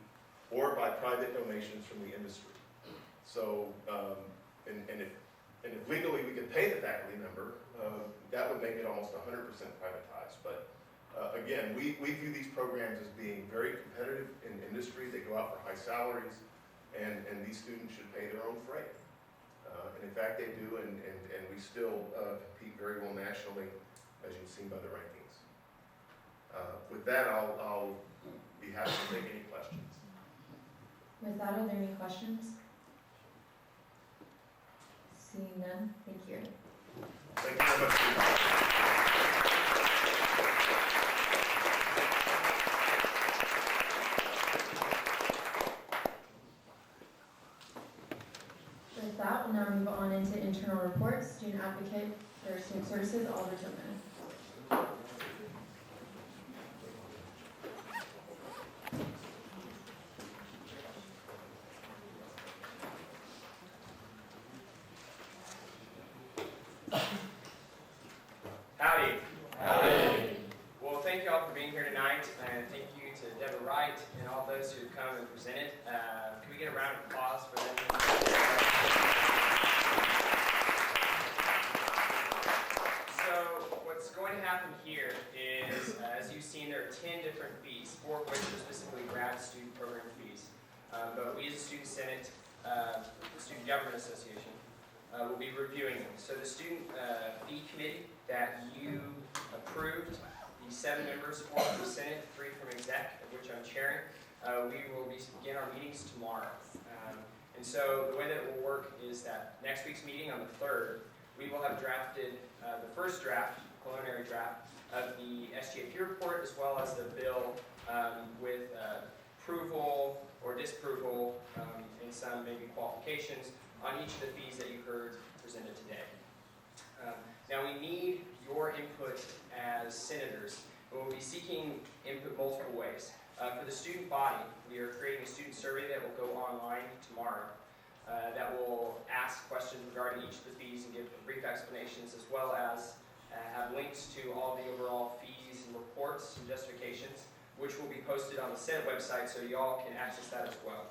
or by private donations from the industry. So, and if legally we could pay the faculty member, that would make it almost 100% privatized. But again, we view these programs as being very competitive in industry. They go out for high salaries, and these students should pay their own freight. And in fact, they do, and we still compete very well nationally, as you've seen by the rankings. With that, I'll be happy to take any questions. With that, are there any questions? Seeing none, thank you. Thank you very much for your time. With that, we'll now move on into internal reports. Student Advocate for Student Services, Oliver Tillman. Howdy. Howdy. Well, thank you all for being here tonight, and thank you to Deborah Wright and all those who have come and presented. Can we get a round of applause for them? So, what's going to happen here is, as you've seen, there are 10 different fees, 4 of which are specifically grad student program fees. But we as a Student Senate, the Student Government Association, will be reviewing them. So the Student Fee Committee that you approved, the 7 members, 4 from the Senate, 3 from Exec, of which I'm chairing, we will begin our meetings tomorrow. And so the way that it will work is that next week's meeting on the 3rd, we will have drafted the first draft, preliminary draft, of the SGA fee report, as well as the bill with approval or disapproval and some maybe qualifications on each of the fees that you heard presented today. Now we need your input as senators, and we'll be seeking input multiple ways. For the student body, we are creating a student survey that will go online tomorrow that will ask questions regarding each of the fees and give brief explanations, as well as have links to all the overall fees and reports and justifications, which will be posted on the Senate website so you all can access that as well.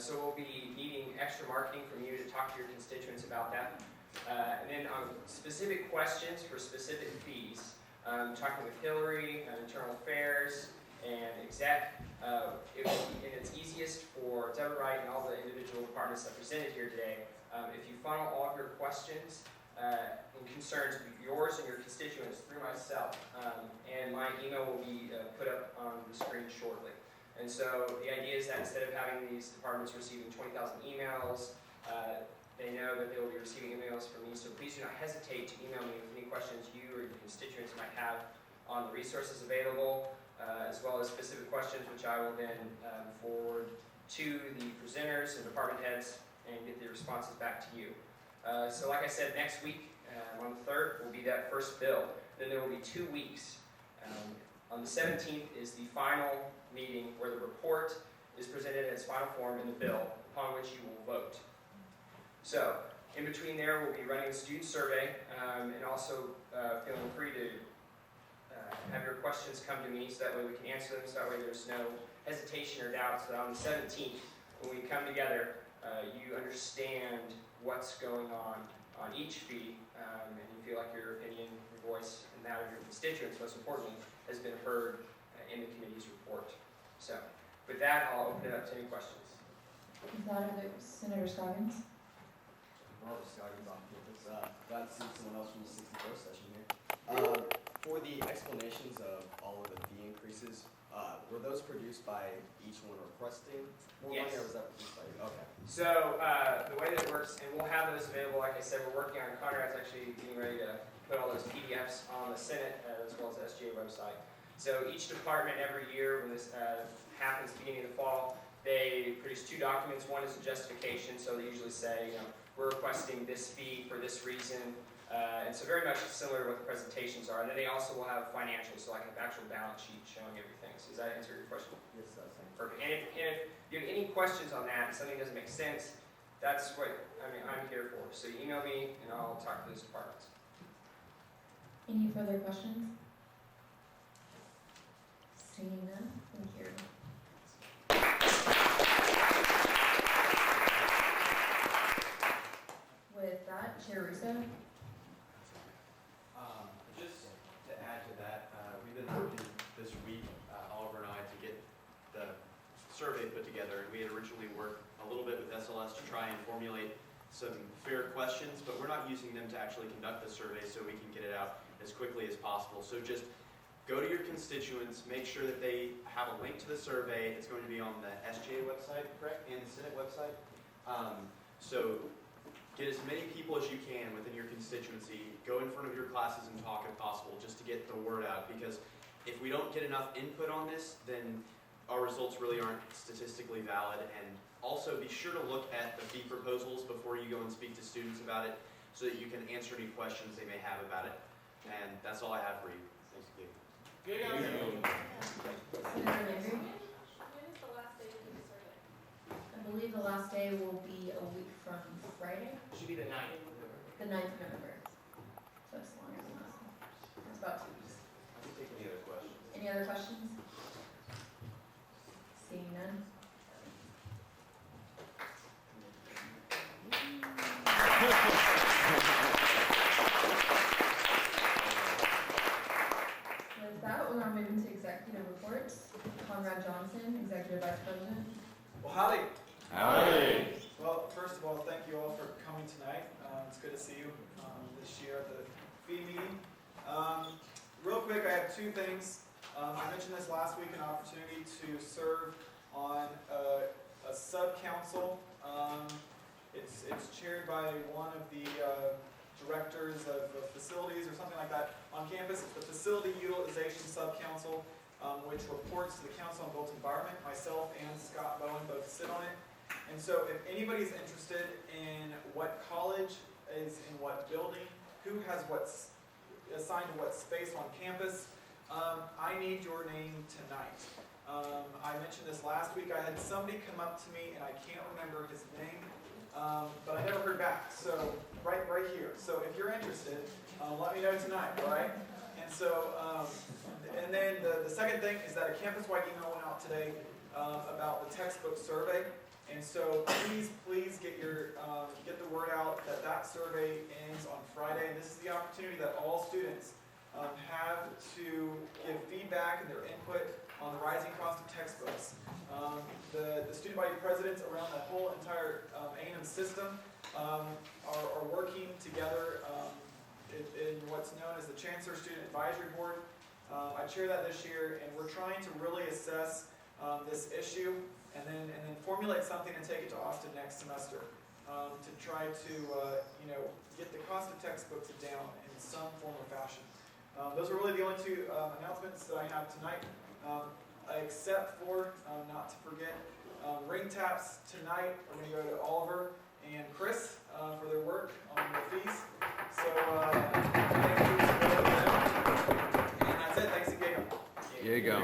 So we'll be needing extra marketing from you to talk to your constituents about that. And then on specific questions for specific fees, talking with Hillary, Internal Affairs, and Exec, and it's easiest for Deborah Wright and all the individual departments that presented here today, if you funnel all of your questions and concerns, yours and your constituents, through myself, and my email will be put up on the screen shortly. And so the idea is that instead of having these departments receiving 20,000 emails, they know that they will be receiving emails from me. So please do not hesitate to email me with any questions you or your constituents might have on the resources available, as well as specific questions, which I will then forward to the presenters and department heads and get the responses back to you. So like I said, next week on the 3rd will be that first bill. Then there will be 2 weeks. On the 17th is the final meeting where the report is presented in its final form in the bill, upon which you will vote. So, in between there, we'll be running a student survey, and also feeling free to have your questions come to me, so that way we can answer them, so that way there's no hesitation or doubt, so that on the 17th, when we come together, you understand what's going on each fee, and you feel like your opinion, your voice, and that of your constituents, most importantly, has been heard in the committee's report. So, with that, I'll open it up to any questions. With that, are there Senator Scoggins? Robert Scoggins on campus. Glad to see someone else from the 61st session here. For the explanations of all of the fee increases, were those produced by each one requesting more money, or was that produced by you? Okay. So the way that it works, and we'll have those available, like I said, we're working on, Conrad's actually getting ready to put all those PDFs on the Senate as well as the SGA website. So each department every year, when this happens beginning of the fall, they produce 2 documents. One is a justification, so they usually say, you know, we're requesting this fee for this reason. And so very much similar to what the presentations are. And then they also will have financials, so like an actual balance sheet showing everything. So does that answer your question? Yes, it does. Thank you. Perfect. And if you have any questions on that, if something doesn't make sense, that's what I'm here for. So you email me and I'll talk to those departments. Any further questions? Seeing none, thank you. With that, Chair Russo. Just to add to that, we've been working this week, Oliver and I, to get the survey put together. And we had originally worked a little bit with SLS to try and formulate some fair questions, but we're not using them to actually conduct the survey, so we can get it out as quickly as possible. So just go to your constituents, make sure that they have a link to the survey. It's going to be on the SJA website, correct, and the Senate website. So get as many people as you can within your constituency. Go in front of your classes and talk if possible, just to get the word out. Because if we don't get enough input on this, then our results really aren't statistically valid. And also be sure to look at the fee proposals before you go and speak to students about it, so that you can answer any questions they may have about it. And that's all I have for you. Thank you. Senator Landry. When is the last day to do the survey? I believe the last day will be a week from Friday, Should be the 9th of November. the 9th of November. So it's longer than last one. It's about 2 weeks. I can take any other questions. Any other questions? Seeing none. With that, we'll now move into executive reports. Conrad Johnson, Executive Vice President. Well, howdy. Howdy. Well, first of all, thank you all for coming tonight. It's good to see you this year at the fee meeting. Real quick, I have two things. I mentioned this last week, an opportunity to serve on a sub-council. It's chaired by one of the directors of facilities or something like that on campus. It's the Facility Utilization Sub-Council, which reports to the Council on Built Environment. Myself and Scott Bowen both sit on it. And so if anybody's interested in what college is in what building, who has what's assigned to what space on campus, I need your name tonight. I mentioned this last week. I had somebody come up to me, and I can't remember his name, but I never heard back. So right here. So if you're interested, let me know tonight, all right? And so, and then the second thing is that a campus-wide email went out today about the textbook survey. And so please get the word out that survey ends on Friday. And this is the opportunity that all students have to give feedback and their input on the rising cost of textbooks. The student body presidents around the whole entire A&M system are working together in what's known as the Chancellor Student Advisory Board. I chair that this year, and we're trying to really assess this issue and then formulate something and take it to Austin next semester to try to get the cost of textbooks down in some form or fashion. Those are really the only two announcements that I have tonight, except for, not to forget, ring taps tonight. We're going to go to Oliver and Chris for their work on the fees. So thank you to both of them. And that's it. Thanks again. Here you go.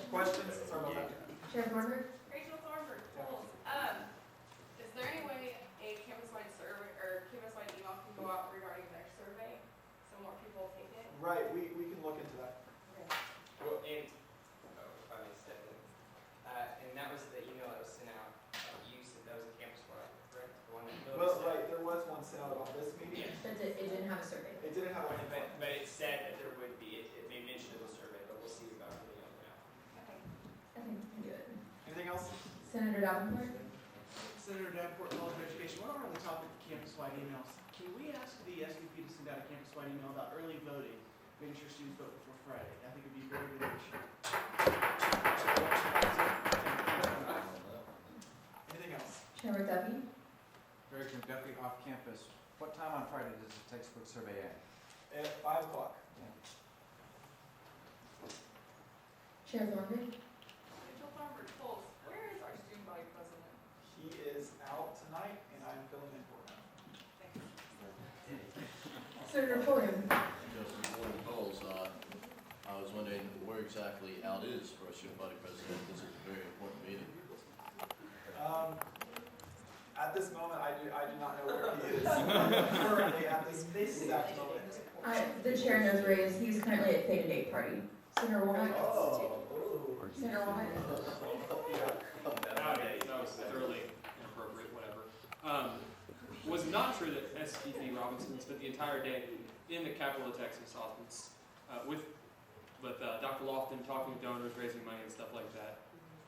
Questions? Sorry about that. Chair Thornburg. Rachel Thornburg, Pulse. Is there any way a campus-wide survey or campus-wide email can go out regarding their survey so more people take it? Right, we can look into that. Well, and, if I may step in, and that was the email that was sent out, you said that was a campus-wide, correct? The one that Well, right, there was one sent out about this meeting. But it didn't have a survey. It didn't have a But it said that there would be, it made mention of the survey, but we'll see about it now. Okay. I think we can do it. Anything else? Senator Davenport. Senator Davenport, College of Education, while we're on the topic of campus-wide emails, can we ask the SVP to send out a campus-wide email about early voting, making sure students vote before Friday? I think it would be very good initiative. Anything else? Chair McDuffie. Director McDuffie, off campus. What time on Friday does the textbook survey end? At 5 o'clock. Chair Thornburg. Rachel Thornburg, Pulse. Where is our student body president? He is out tonight, and I'm filling in for him. Senator Fordham. Just before the polls, I was wondering where exactly Al is for a student body president. This is a very important meeting. At this moment, I do not know where he is. Currently, at this exact moment. The chair knows where he is. He's currently at Theta Day Party. Senator Womack. Senator Womack. Nowadays, that was thoroughly inappropriate, whatever. Was not true that SVP Robinson spent the entire day in the capital of Texas, Austin, with Dr. Lofton talking to donors, raising money and stuff like that.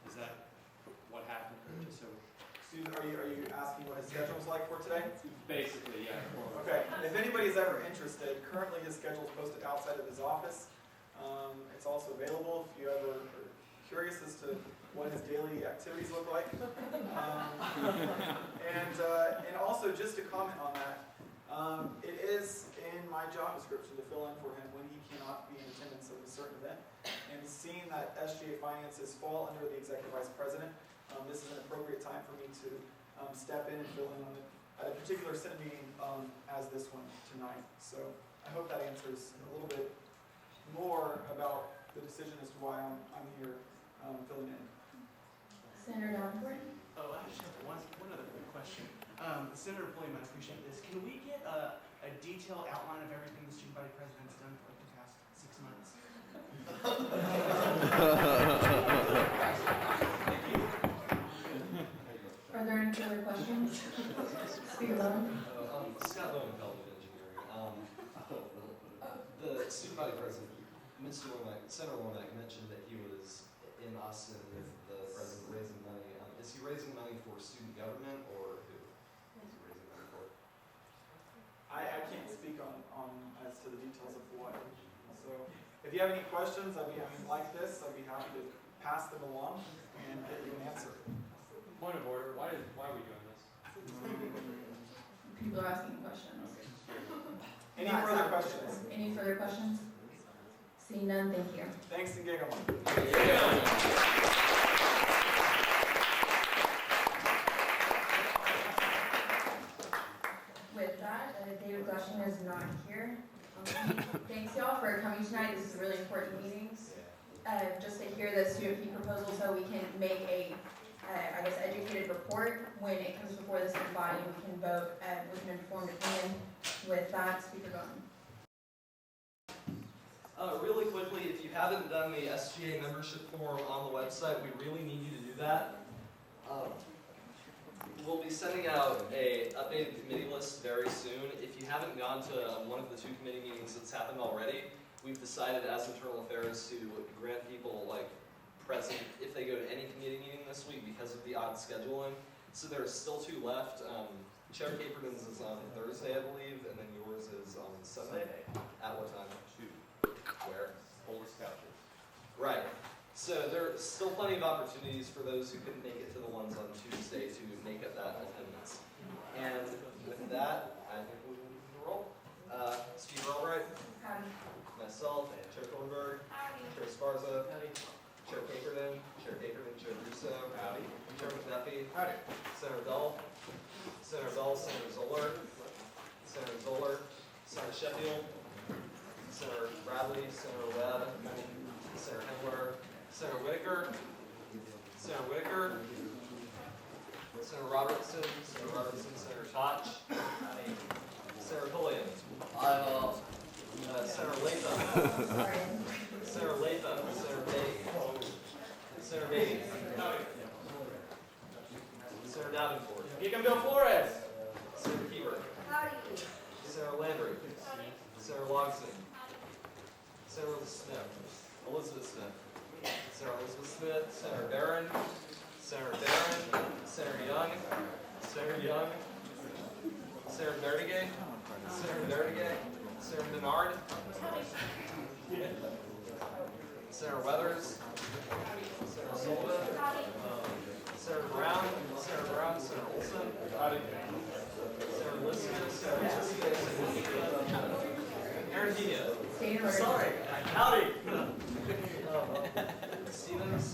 Is that what happened? Just so. Susan, are you asking what his schedule is like for today? Basically, yeah. Okay, if anybody's ever interested, currently his schedule is posted outside of his office. It's also available if you ever are curious as to what his daily activities look like. And also just to comment on that, it is in my job description to fill in for him when he cannot be in attendance of a certain event. And seeing that SGA finances fall under the executive vice president, this is an appropriate time for me to step in and fill in on it at a particular Senate meeting as this one tonight. So I hope that answers a little bit more about the decision as to why I'm here filling in. Senator Davenport. Oh, I just have one other quick question. Senator Pullman, I appreciate this. Can we get a detailed outline of everything the student body president's done for like the past 6 months? Are there any further questions? Speaker Bowman. Scott Bowman, College of Engineering. The student body president, Senator Womack mentioned that he was in Austin with the president raising money. Is he raising money for student government or who is he raising money for? I can't speak on as to the details of what. So if you have any questions, like this, I'd be happy to pass them along and get you an answer. Point of order. Why are we doing this? People are asking questions. Any further questions? Any further questions? Seeing none, thank you. Thanks and giggle. With that, David Glushin is not here. Thanks y'all for coming tonight. This is a really important meeting. Just to hear the student fee proposal so we can make a educated report when it comes before the student body. We can vote with an informed opinion. With that, Speaker Bowman. Really quickly, if you haven't done the SGA membership form on the website, we really need you to do that. We'll be sending out a updated committee list very soon. If you haven't gone to one of the 2 committee meetings that's happened already, we've decided as Internal Affairs to grant people present if they go to any committee meeting this week because of the odd scheduling. So there's still 2 left. Chair Caperton's is on Thursday, I believe, and then yours is on Sunday. At what time? 2. Where? Oldest couches. Right. So there's still plenty of opportunities for those who couldn't make it to the ones on Tuesday to make up that attendance. And with that, I think we will roll. Speaker Albright. Howdy. Myself, Chair Thornburg. Chair Sparza. Chair Caperton. Chair Russo. Howdy. Chair McDuffie. Howdy. Senator Dull. Senator Zoller. Senator Zoller. Senator Sheffield. Senator Bradley. Senator Webb. Senator Hempler. Senator Whitaker. Senator Whitaker. Senator Robertson. Senator Koch. Senator Pulliam. Senator Latham. Senator Latham. Senator Beatty. Senator Beatty. Senator Davenport. Gigambill Flores. Senator Keever. Senator Landry. Senator Logsdon. Senator Elizabeth Smith. Senator Elizabeth Smith. Senator Barron. Senator Young. Senator Nerdigay. Senator Menard. Senator Weathers. Senator Sullivan. Senator Brown. Senator Olson. Senator Liskus. Aaron Dino. Sorry. Howdy. Stevens.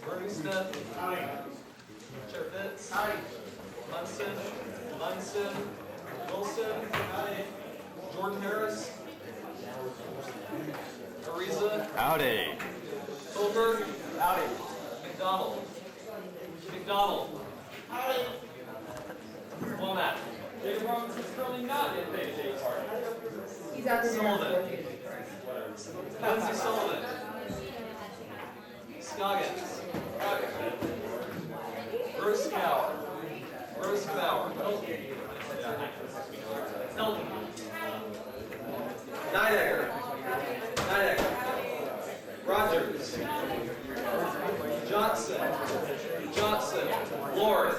Bernie Smith. Howdy. Chair Fitz. Howdy. Munson. Wilson. Howdy. Jordan Harris. Ariza. Howdy. Tolbert. Howdy. McDonald. Howdy. Womack. David Robinson's currently not in Bay Day Park. He's out there. Sullivan. Lindsay Sullivan. Scoggins. Bruce Gower. Bruce Gower. Hilton. Nidecker. Rogers. Johnson. Lord.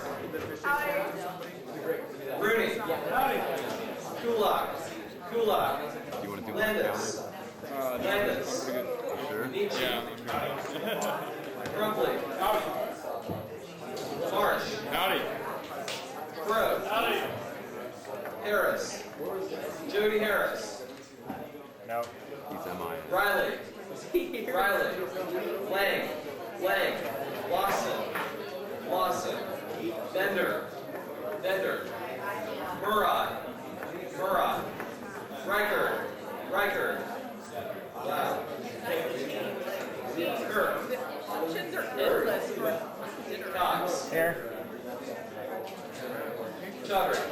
Rooney. Kulak. Landis. Nietzsche. Crumbly. Marsh. Crow. Harris. Jody Harris. No. He's MI. Riley. Lang. Lawson. Bender. Murad. Riker. Wow. Options are endless for dinner. Cox. Here. Chudrick.